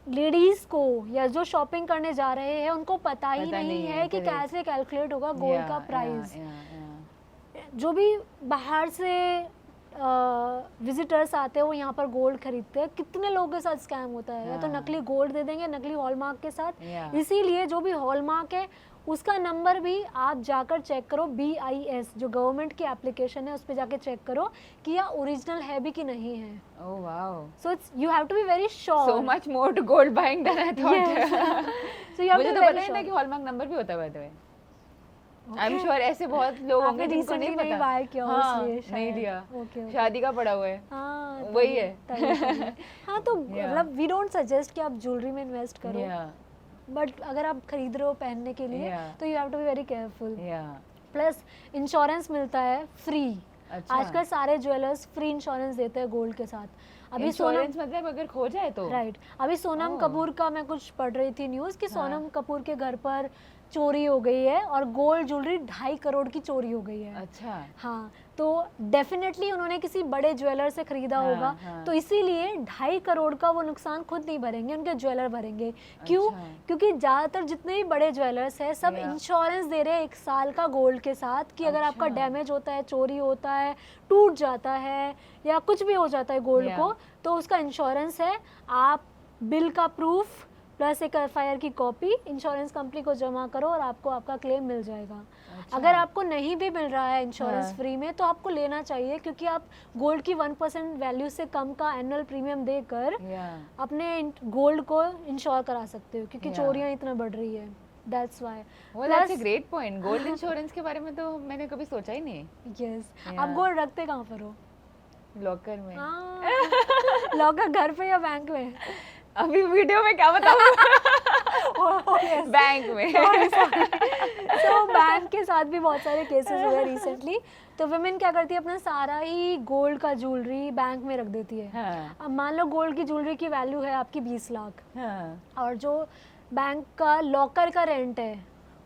लेडीज को या जो शॉपिंग करने जा रहे हैं उनको पता ही नहीं है कि कैसे कैलकुलेट होगा गोल्ड का प्राइस. जो भी बाहर से विजिटर्स आते हैं वो यहाँ पर गोल्ड खरीदते हैं, कितने लोगों के साथ स्कैम होता है, या तो हाँ। नकली गोल्ड दे देंगे नकली हॉलमार्क के साथ। Yeah. इसीलिए जो भी हॉलमार्क है उसका नंबर भी आप जाकर चेक करो, BIS जो गवर्नमेंट की एप्लीकेशन है उस पर जाके चेक करो कि यह ओरिजिनल है भी कि नहीं है। Oh wow. So it's you have to be very sure. So much more to gold buying than I thought. So you have मुझे टू तो बी पता वेरी नहीं था कि श्योर। हॉलमार्क नंबर भी होता है by the way. I'm sure ऐसे बहुत लोग होंगे आपने जिनको नहीं recently नहीं पता। buy किया हाँ, इसलिए नहीं शायद। लिया। Okay, okay. शादी का पड़ा हुआ है। हाँ वही है। तभी। हाँ तो Yeah. मतलब वी डोंट सजेस्ट कि आप ज्वेलरी में इन्वेस्ट करो, Yeah, बट अगर आप खरीद रहे हो पहनने के लिए Yeah. तो you have to be very careful. yeah. Plus insurance मिलता है फ्री। अच्छा। आजकल सारे ज्वेलर्स फ्री इंश्योरेंस देते हैं गोल्ड के साथ। अभी सोनम इंश्योरेंस मतलब अगर खो जाए तो? राइट अभी सोनम Oh. कपूर का मैं कुछ पढ़ रही थी न्यूज़ कि हाँ। सोनम कपूर के घर पर चोरी हो गई है और गोल्ड ज्वेलरी 2.5 करोड़ की चोरी हो गई है। अच्छा। हाँ तो डेफिनेटली उन्होंने किसी बड़े ज्वेलर से खरीदा हाँ, होगा, हाँ। तो इसीलिए 2.5 करोड़ का वो नुकसान खुद नहीं भरेंगे, उनके ज्वेलर भरेंगे। क्यों? अच्छा। क्योंकि ज़्यादातर जितने भी बड़े ज्वेलर्स हैं सब Yeah. इंश्योरेंस दे रहे हैं 1 साल का गोल्ड के साथ कि अगर आपका अच्छा। डैमेज होता है, चोरी होता है, टूट जाता है या कुछ भी हो जाता है गोल्ड Yeah. को, तो उसका इंश्योरेंस है। आप बिल का प्रूफ प्लस एक FIR की कॉपी इंश्योरेंस कंपनी को जमा करो और आपको आपका क्लेम मिल जाएगा। अच्छा। अगर आपको नहीं भी मिल रहा है इंश्योरेंस हाँ। फ्री में तो आपको लेना चाहिए, क्योंकि आप गोल्ड की 1% वैल्यू से कम का एनुअल प्रीमियम देकर Yeah. अपने गोल्ड को इंश्योर करा सकते हो, क्योंकि Yeah. चोरियां इतना बढ़ रही है। That's why. Well, that's a great point. Gold insurance के बारे में तो मैंने कभी सोचा ही नहीं। यस। Yeah. आप गोल्ड रखते कहाँ पर हो? लॉकर में। लॉकर घर पे या बैंक में? अभी वीडियो में क्या बताऊँ? बैंक में। तो बैंक के साथ भी बहुत सारे केसेस हुए रिसेंटली। तो वुमेन क्या करती है, अपना सारा ही गोल्ड का ज्वेलरी बैंक में रख देती है। हाँ, अब मान लो गोल्ड की ज्वेलरी की वैल्यू है आपकी 20 लाख हाँ, और जो बैंक का लॉकर का रेंट है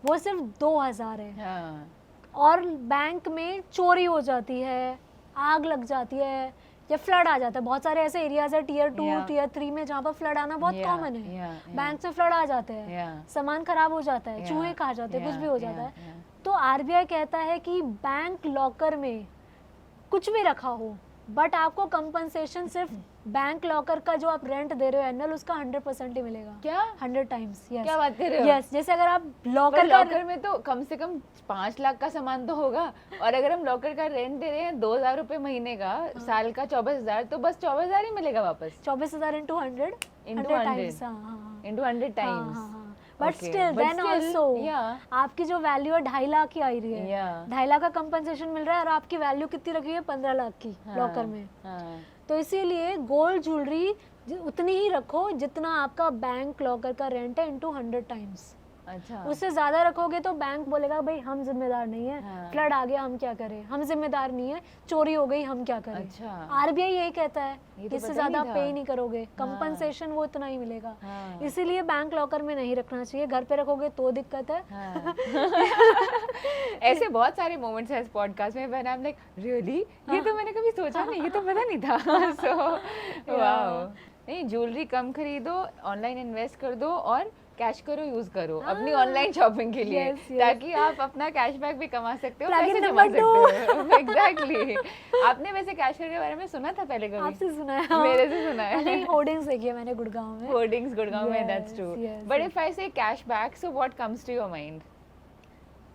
वो सिर्फ 2000 है, हाँ, और बैंक में चोरी हो जाती है, आग लग जाती है या फ्लड आ जाता है। बहुत सारे ऐसे एरियाज है टियर 2 Yeah. टियर 3 में जहाँ पर फ्लड आना बहुत Yeah, कॉमन है। yeah, बैंक से फ्लड आ जाते हैं, Yeah. सामान खराब हो जाता है, Yeah, चूहे खा जाते हैं, कुछ yeah, भी हो yeah, जाता है। yeah. तो RBI कहता है कि बैंक लॉकर में कुछ भी रखा हो बट आपको कंपनसेशन सिर्फ बैंक लॉकर का जो आप रेंट दे रहे हो एनुअल उसका 100% ही मिलेगा। क्या? 100 टाइम्स। यस क्या बात कर रहे हो? यस। जैसे अगर आप पर लॉकर का लॉकर में तो कम से कम 5 लाख का सामान तो होगा, और अगर हम लॉकर का रेंट दे रहे हैं 2000 रुपए महीने का, साल का 24,000, तो बस 24,000 ही मिलेगा वापस। 24,000 into 100 Into 100 100. times। हाँ Into 100 times. But Okay. Still But then still, also yeah. आपकी जो वैल्यू है 2.5 लाख की आई रही है, Yeah. 2.5 लाख का कंपनसेशन मिल रहा है और आपकी वैल्यू कितनी रखी है 15 लाख की हाँ, लॉकर में। हाँ, तो इसीलिए गोल्ड ज्वेलरी उतनी ही रखो जितना आपका बैंक लॉकर का रेंट है into 100 टाइम्स। अच्छा। उससे ज्यादा रखोगे तो बैंक बोलेगा भाई हम जिम्मेदार नहीं है, हाँ। फ्लड आ गया हम क्या करें, हम जिम्मेदार नहीं है, चोरी हो गई हम क्या करें। अच्छा। RBI यही कहता है, ये तो इससे पता ज्यादा नहीं आप था। पे नहीं करोगे, कंपनसेशन वो इतना ही मिलेगा। हाँ। इसीलिए बैंक लॉकर में नहीं रखना चाहिए, घर पे रखोगे तो दिक्कत है। हाँ। ऐसे बहुत सारे मोमेंट्स हैं इस पॉडकास्ट में when I am like really, ये तो मैंने कभी सोचा नहीं, ये तो पता नहीं था। So wow. नहीं, ज्वेलरी कम खरीदो, ऑनलाइन इन्वेस्ट कर दो और कैश करो, यूज करो अपनी ऑनलाइन शॉपिंग के लिए, Yes, yes. ताकि आप अपना कैशबैक भी कमा सकते हो, Plugin पैसे जमा number सकते हो। एग्जैक्टली। आपने वैसे कैश के बारे में सुना था पहले कभी? आपसे सुना है? मेरे से सुना है। नहीं, होर्डिंग्स देखी है मैंने गुड़गांव में। होर्डिंग्स गुड़गांव में, that's Yes, true. yes, but yes. If I say cashback, so what comes to your mind?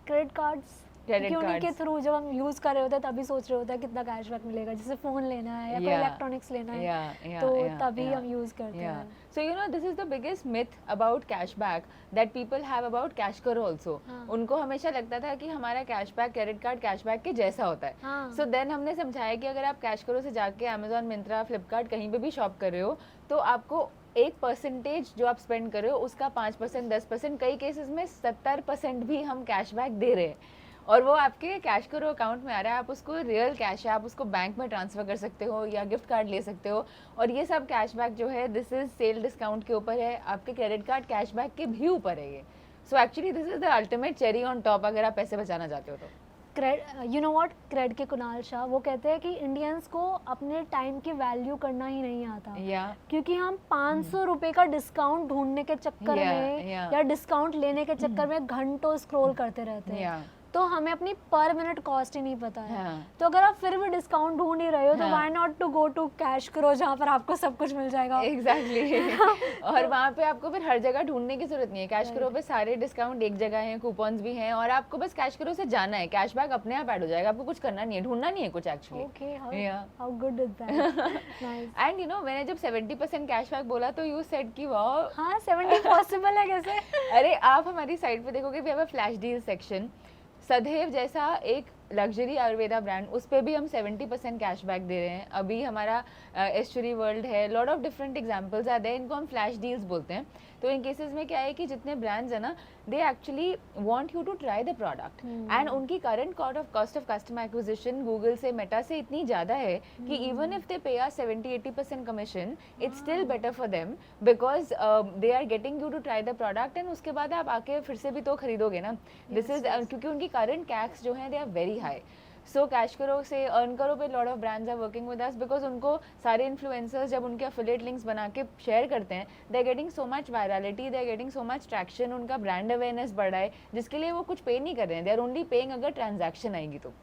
Credit cards, Credit क्योंकि उन्हीं के cards. थ्रू जब हम यूज कर रहे होते हैं तभी सोच रहे होते हैं कितना कैशबैक मिलेगा, जैसे फोन लेना है या कोई Yeah. इलेक्ट्रॉनिक्स लेना है Yeah, तो yeah, तभी yeah. हम यूज करते Yeah. हैं। So you know this is the biggest myth about cashback that people have about cash karo also. हाँ. उनको हमेशा लगता था कि हमारा कैशबैक क्रेडिट कार्ड कैशबैक के जैसा होता है। हाँ। So then हमने समझाया कि अगर आप कैश करो से जाके Amazon, मिंत्रा, फ्लिपकार्ट कहीं पे भी शॉप कर रहे हो, तो आपको 1% जो आप स्पेंड कर रहे हो उसका 5%, 10%, कई केसेस में 70% भी हम कैशबैक दे रहे हैं, और वो आपके कैश करो अकाउंट में आ रहा है। आप उसको रियल कैश है, आप उसको बैंक में ट्रांसफर कर सकते हो या गिफ्ट कार्ड ले सकते हो, और ये सब कैशबैक जो है दिस इज सेल डिस्काउंट के ऊपर है, आपके क्रेडिट कार्ड कैशबैक के भी ऊपर है ये। So actually this is the ultimate cherry on top अगर आप पैसे बचाना चाहते हो तो। यू नो व्हाट, क्रेड के कुणाल शाह वो कहते हैं कि इंडियंस को अपने टाइम की वैल्यू करना ही नहीं आता, या क्योंकि हम 500 रुपए का डिस्काउंट ढूंढने के चक्कर Yeah, में yeah. या डिस्काउंट लेने के चक्कर में घंटों स्क्रॉल करते रहते हैं। या तो हमें अपनी पर मिनट कॉस्ट ही नहीं पता है। हाँ। तो अगर आप फिर भी डिस्काउंट ढूंढ ही रहे हो तो हाँ। Why not to go to CashKaro जहाँ पर आपको सब कुछ मिल जाएगा। एग्जैक्टली और वहाँ पे आपको फिर हर जगह ढूंढने की जरूरत नहीं है। कैश करो पे सारे डिस्काउंट एक जगह हैं, कूपन्स भी हैं, और आपको बस कैश करो से जाना है, कैशबैक अपने आप ऐड हो जाएगा, आपको कुछ करना नहीं है, ढूंढना नहीं है कुछ actually. Okay, Yeah. How good is that. Nice. And you know मैंने जब 70% कैशबैक बोला तो यू सेड कि वाओ। हाँ 70 पॉसिबल है कैसे? अरे आप हमारी साइट पे देखोगे we have a flash deal section. सदैव जैसा एक लग्जरी आयुर्वेदा ब्रांड, उस पे भी हम 70% कैशबैक दे रहे हैं। अभी हमारा एस्चुरी वर्ल्ड है, लॉट ऑफ डिफरेंट एग्जांपल्स आते हैं, इनको हम फ्लैश डील्स बोलते हैं। तो इन केसेस में क्या है कि जितने ब्रांड्स हैं ना, they actually want you to try the product, and उनकी current cost of customer acquisition Google से, मेटा से इतनी ज़्यादा है कि even if they pay a 70-80% commission, it's still better for them because they are getting you to try the product, and उसके बाद आप आके फिर से भी तो खरीदोगे ना। दिस इज क्योंकि उनकी करंट कैक्स जो हैं they are very high. So CashKaro से अर्न करो पे lot of brands are working with us because उनको सारे इन्फ्लुएंसर्स जब उनके अफिलिएट लिंक्स बना के शेयर करते हैं, they are getting so much virality, they are getting so much traction, उनका ब्रांड अवेयरनेस बढ़ रहा है, जिसके लिए वो कुछ पे नहीं कर रहे हैं, दे आर ओनली पेइंग अगर ट्रांजैक्शन आएगी तो।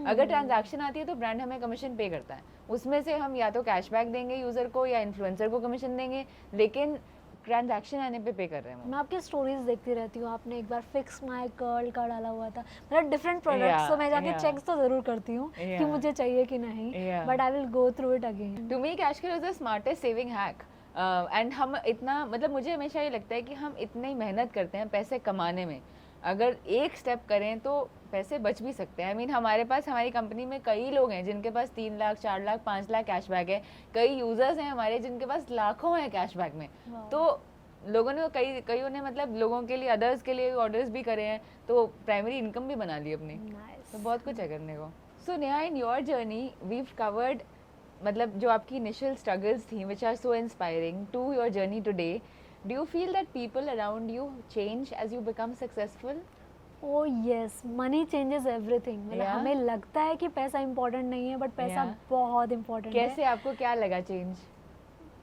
अगर ट्रांजैक्शन आती है तो ब्रांड हमें कमीशन पे करता है, उसमें से हम या तो कैशबैक देंगे यूज़र को या इन्फ्लुएंसर को कमीशन देंगे, लेकिन ट्रांजैक्शन आने पे पे कर रहे हैं वो। मैं आपकी स्टोरीज देखती रहती हूँ, आपने एक बार फिक्स माय कर्ल का डाला हुआ था, मतलब डिफरेंट प्रोडक्ट्स, तो मैं जाके चेक्स तो जरूर करती हूँ कि मुझे चाहिए कि नहीं, but I will go through it again. To me CashKaro is the smartest saving hack. And हम इतना, मतलब मुझे हमेशा ये लगता है कि हम इतनी मेहनत करते हैं पैसे कमाने में, अगर एक स्टेप करें तो पैसे बच भी सकते हैं। आई मीन हमारे पास, हमारी कंपनी में कई लोग हैं जिनके पास 3 लाख 4 लाख 5 लाख कैशबैक है, कई यूजर्स हैं हमारे जिनके पास लाखों है कैशबैक में। तो लोगों ने कईयों ने मतलब लोगों के लिए, अदर्स के लिए ऑर्डर्स भी करे हैं, तो प्राइमरी इनकम भी बना ली अपनी। तो बहुत कुछ है करने को। So Neha, in your journey we've covered, मतलब जो आपकी इनिशियल स्ट्रगल्स थी which are so inspiring to your journey today, do you feel that people around you change as you become successful? Oh yes, money changes everything. मतलब Yeah. हमें लगता है कि पैसा इंपॉर्टेंट नहीं है, बट पैसा Yeah. बहुत इंपॉर्टेंट है। कैसे, आपको क्या लगा चेंज?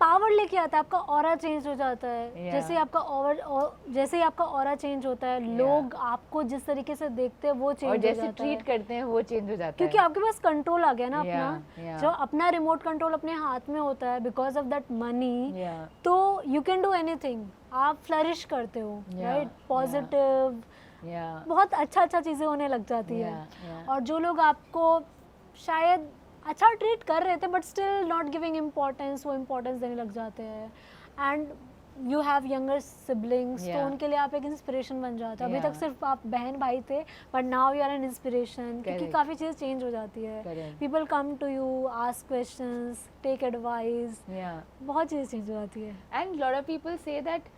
पावर लेके आता है, आपका ऑरा चेंज हो जाता है। Yeah. जैसे ही आपका ऑरा चेंज होता है, लोग आपको जिस तरीके से देखते हैं वो चेंज और हो जाता जैसे है, ट्रीट करते हैं वो चेंज हो जाता क्योंकि है। आपके पास कंट्रोल आ गया ना Yeah, अपना। yeah. जो अपना रिमोट कंट्रोल अपने हाथ में होता है because of that money, Yeah. तो यू कैन डू एनीथिंग, आप फ्लरिश करते हो, Yeah, राइट? Positive, Yeah. बहुत अच्छा चीज़ें होने लग जाती है। Yeah, yeah. और जो लोग आपको शायद अच्छा ट्रीट कर रहे थे but still not giving importance, वो इम्पोर्टेंस देने लग जाते हैं। And you have younger siblings, तो Yeah. उनके लिए आप एक इंस्पिरेशन बन जाते हो। अभी Yeah. तक सिर्फ आप बहन भाई थे, but now you are an inspiration, क्योंकि Correct. काफ़ी चीज़ चेंज हो जाती है। Correct. People come to you, ask questions, take advice, Yeah. बहुत चीज़ चेंज हो जाती है। And lot of people say that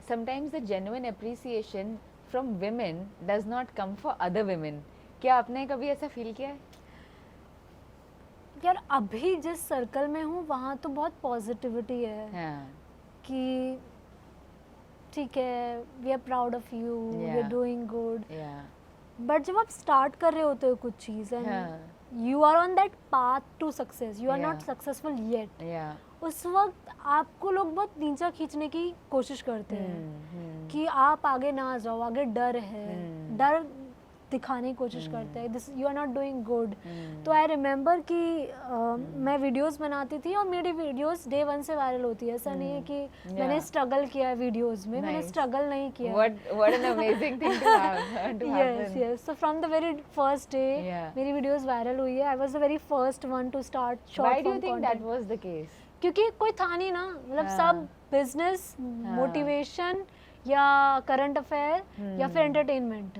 sometimes the genuine appreciation from women does not come for other women. क्या आपने कभी ऐसा फील किया है? यार अभी जिस सर्कल में हूँ वहाँ तो बहुत पॉजिटिविटी है हाँ. कि ठीक है, we are proud of you, we are Yeah. Doing good. Yeah. But जब आप स्टार्ट कर रहे होते हो कुछ चीज़ हाँ. And you are on that path to success, you are not Yeah. Successful yet, Yeah. उस वक्त आपको लोग बहुत नीचा खींचने की कोशिश करते हैं Hmm. कि आप आगे ना जाओ, आगे डर है, डर दिखाने की कोशिश करते हैं, this you are not doing good. तो आई रिमेंबर कि मैं वीडियोस बनाती थी और मेरी वीडियोस डे 1 से वायरल होती है। ऐसा नहीं है कि मैंने स्ट्रगल किया है वीडियोस में, मैंने Nice. स्ट्रगल नहीं किया। What an amazing thing to have to happen. Yes, so from the very first day Yeah. मेरी वीडियोस वायरल हुई है। I was the very first one two start Why short do you form think that content, was the case? क्योंकि कोई था नहीं ना, मतलब हाँ. सब बिजनेस, मोटिवेशन या करंट अफेयर या फिर एंटरटेनमेंट।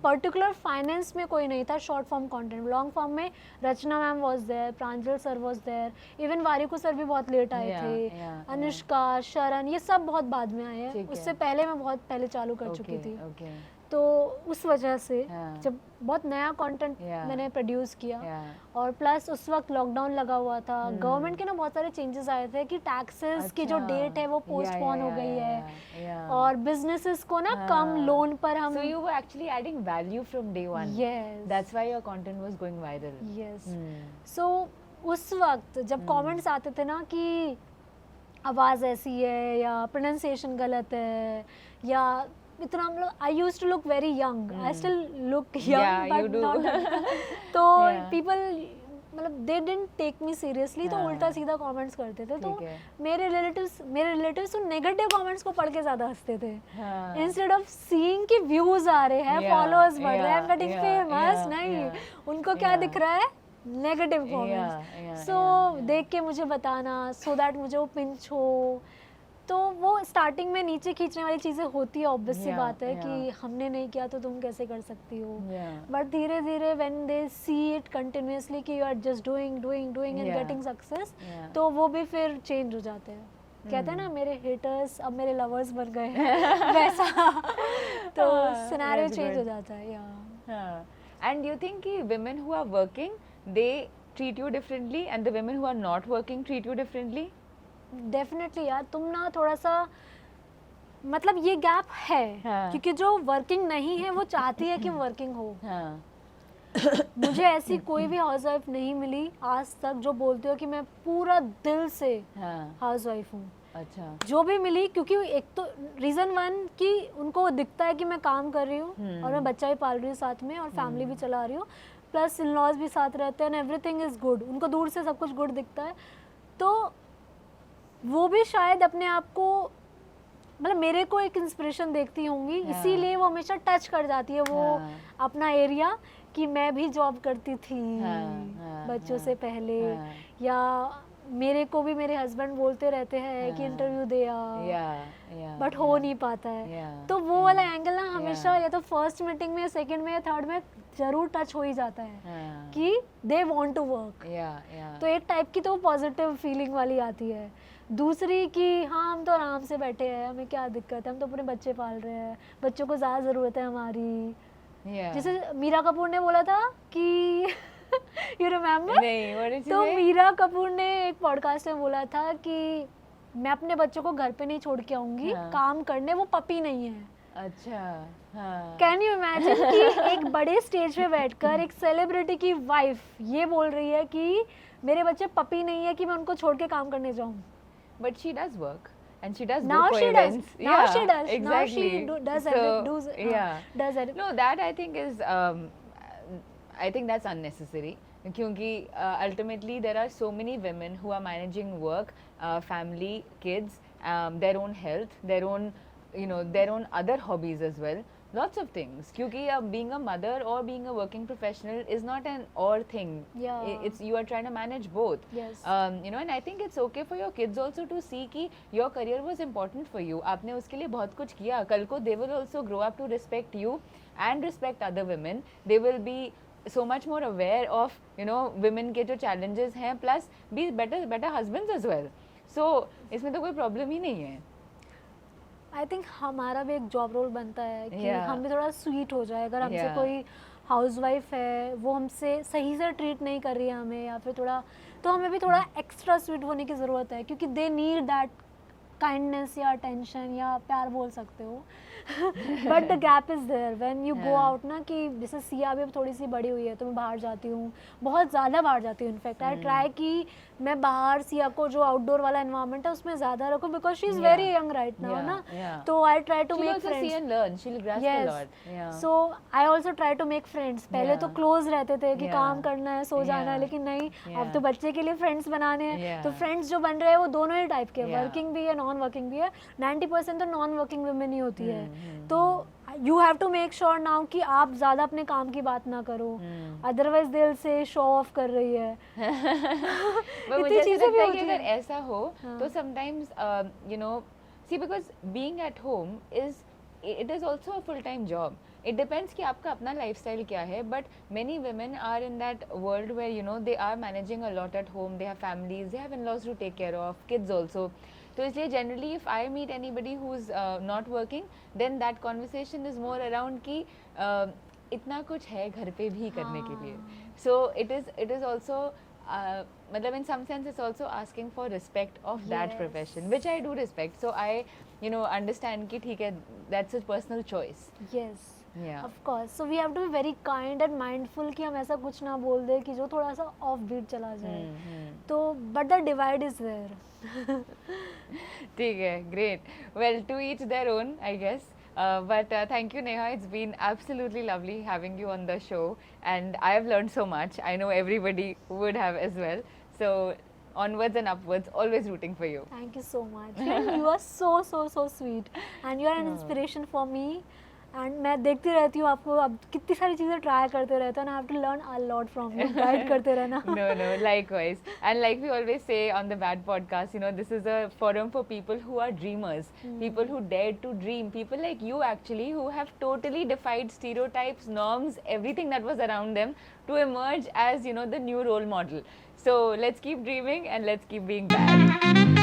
पर्टिकुलर फाइनेंस में कोई नहीं था। Short form content, long form में Rachna ma'am was there, Pranjal sir was there, even Warikoo sir भी बहुत लेट आए Yeah, थे, yeah, अनुष्का, शरण, ये सब बहुत बाद में आए हैं। ठीक है. उससे पहले मैं बहुत पहले चालू कर चुकी Okay, थी। okay. तो उस वजह से हाँ. जब बहुत नया कंटेंट Yeah. मैंने प्रोड्यूस किया, Yeah. और प्लस उस वक्त लॉकडाउन लगा हुआ था, गवर्नमेंट के ना बहुत सारे चेंजेस आए थे कि टैक्सेस की जो अच्छा. डेट है वो Yeah, पोस्टपोन yeah, हो गई yeah, है, yeah. और बिजनेसेस को ना हाँ. कम लोन पर हम So you were actually adding value from day one. Yes That's why your content was going viral. Yes. Hmm. सो उस वक्त जब कमेंट्स आते थे ना कि आवाज़ ऐसी है या प्रोनाउंसिएशन गलत है या इतना मतलब I use to look very young, I still look Yeah, young you but do. Not तो Yeah. पीपल मतलब they didn't take me seriously, तो हाँ. उल्टा सीधा कमेंट्स करते थे। तो ठीक है. मेरे रिलेटिव्स तो नेगेटिव कमेंट्स को पढ़ के ज़्यादा हंसते थे, हाँ. इंस्टेड ऑफ सीइंग कि व्यूज आ रहे हैं, Yeah, फॉलोअर्स बढ़ रहे हैं, yeah, getting yeah, famous. yeah, नहीं, yeah, उनको क्या yeah. दिख रहा है? Negative Yeah, comments. yeah, सो yeah. देख के मुझे बताना, सो दैट मुझे वो पिंच हो। तो वो स्टार्टिंग में नीचे खींचने वाली चीज़ें होती है, ऑब्वियस सी Yeah, बात है yeah. कि हमने नहीं किया तो तुम कैसे कर सकती हो। Yeah. बट धीरे धीरे when they see it continuously कि you are just doing and Yeah. Getting success, Yeah. तो वो भी फिर चेंज हो जाते हैं। कहते हैं ना मेरे हेटर्स अब मेरे लवर्स बन गए हैं वैसा। तो सिनेरियो That's चेंज good. हो जाता है। या And you think कि women who are working, they treat you differently, and the women who are not working treat you differently? Definitely यार, तुम ना थोड़ा सा मतलब ये गैप है, हाँ. क्योंकि जो वर्किंग नहीं है वो चाहती है कि वर्किंग हो। हाँ. मुझे ऐसी कोई भी हाउसवाइफ नहीं मिली आज तक जो बोलती हो कि मैं पूरा दिल से हाँ. हाउसवाइफ हूँ। अच्छा. जो भी मिली, क्योंकि एक तो रीज़न वन कि उनको दिखता है कि मैं काम कर रही हूँ और मैं बच्चा भी पाल रही हूँ साथ में और फैमिली भी चला रही हूँ, प्लस इन लॉज भी साथ रहते हैं, एवरीथिंग इज़ गुड। उनको दूर से सब कुछ गुड दिखता है, तो वो भी शायद अपने आप को मतलब मेरे को एक इंस्पिरेशन देखती होंगी, इसीलिए वो हमेशा टच कर जाती है वो हाँ. अपना एरिया कि मैं भी जॉब करती थी हाँ, बच्चों हाँ, से पहले। हाँ. या मेरे को भी मेरे हस्बैंड बोलते रहते हैं कि हाँ. Interview they Yeah. बट हो नहीं पाता है। Yeah. तो वो वाला एंगल ना हमेशा Yeah. या तो फर्स्ट मीटिंग में, सेकंड में या थर्ड में जरूर टच हो ही जाता है हाँ. कि they want to work. Yeah. तो एक टाइप की तो पॉजिटिव फीलिंग वाली आती है। दूसरी कि हाँ हम तो आराम से बैठे हैं, हमें क्या दिक्कत है, हम तो अपने बच्चे पाल रहे हैं, बच्चों को ज़्यादा ज़रूरत है हमारी। Yeah. जैसे मीरा कपूर ने बोला था कि यू रिमेम्बर? नहीं, what did she तो say? मीरा कपूर ने एक पॉडकास्ट में बोला था कि मैं अपने बच्चों को घर पे नहीं छोड़ के आऊंगी हाँ. काम करने, वो पपी नहीं है। अच्छा. हाँ. कैन यू इमेजिन कि एक बड़े स्टेज पे बैठकर एक सेलिब्रिटी की वाइफ ये बोल रही है कि मेरे बच्चे पपी नहीं है कि मैं उनको छोड़ के काम करने जाऊं। But she does work, and she does Now go for she does. events. Now Yeah, she does. exactly. Now she does edit, yeah. does edit. No, that I think is, I think that's unnecessary. क्योंकि ultimately there are so many women who are managing work, family, kids, their own health, their own, their own other hobbies as well. Lots of things. क्योंकि being a mother or being a working professional is not an or thing. Yeah. It's you are trying to manage both. Yes. And I think it's okay for your kids also to see कि your career was important for you. आपने उसके लिए बहुत कुछ किया. कल को they will also grow up to respect you and respect other women. They will be so much more aware of women के जो challenges हैं, plus be better husbands as well. So इसमें तो कोई problem ही नहीं है. आई थिंक हमारा भी एक जॉब रोल बनता है कि Yeah. हम भी थोड़ा स्वीट हो जाए। अगर हमसे Yeah. कोई हाउसवाइफ है, वो हमसे सही से ट्रीट नहीं कर रही है हमें, या फिर थोड़ा, तो हमें भी थोड़ा एक्स्ट्रा स्वीट होने की ज़रूरत है, क्योंकि दे नीड दैट काइंडनेस या अटेंशन या प्यार बोल सकते हो। But the gap is there when you go Yeah. Out ना, कि जैसे सिया भी अब थोड़ी सी बड़ी हुई है तो मैं बाहर जाती हूँ, बहुत ज़्यादा बाहर जाती हूँ। इनफैक्ट आई ट्राई कि मैं बाहर सिया को जो आउटडोर वाला एनवायरनमेंट है उसमें ज़्यादा रखूँ, because she is Yeah. Very young right now Yeah, ना। yeah. तो I try to She'll make also see friends. and learn. She'll grasp a lot. Yeah. So I also try to make friends. पहले तो Yeah. क्लोज रहते थे कि Yeah. काम करना है, सो जाना है, Yeah. लेकिन नहीं, अब Yeah. तो बच्चे के लिए फ्रेंड्स बनाने हैं। Yeah. तो फ्रेंड्स जो बन रहे हैं वो दोनों ही टाइप के, Yeah. वर्किंग भी है, नॉन वर्किंग भी है। 90% तो नॉन वर्किंग वुमेन ही होती है। हम्म, तो you have to make sure now कि आप ज़्यादा अपने काम की बात ना करो, अदरवाइज दिल से शो ऑफ कर रही है। But इतनी मुझे ऐसा चीज़ें भी लगता है होती कि हैं। अगर ऐसा हो तो sometimes see, because being at home it is also a full time job. It depends कि आपका अपना lifestyle क्या है, but many women are in that world where they are managing a lot at home. They have families, they have in-laws to take care of, kids also. तो इसलिए generally if I meet anybody who's not working, then that conversation is more around कि इतना कुछ है घर पे भी करने के लिए. So it is also मतलब in some sense it's also asking for respect of that Yes. profession, which I do respect. So I understand कि ठीक है, that's a personal choice. Yes. Yeah. Of course. So we have to be very kind and mindful कि हम ऐसा कुछ ना बोल दे कि जो थोड़ा सा ऑफ बीट चला जाए। तो but the divide is there. ठीक है, great. Well, to each their own, I guess. But thank you, Neha. It's been absolutely lovely having you on the show, and I have learned so much. I know everybody would have as well. So onwards and upwards, always rooting for you. Thank you so much. And you are so sweet. And you are an inspiration for me. And मैं देखती रहती हूँ आपको, अब कितनी सारी चीज़ें ट्राई करते रहते हो, and I have to learn a lot from you. Guide करते रहना. No, likewise. And like we always say on the Bad podcast, this is a forum for people who are dreamers, people who dare to dream, people like you actually who have totally defied stereotypes, norms, everything that was around them to emerge as, the new role model. So let's keep dreaming and let's keep being bad.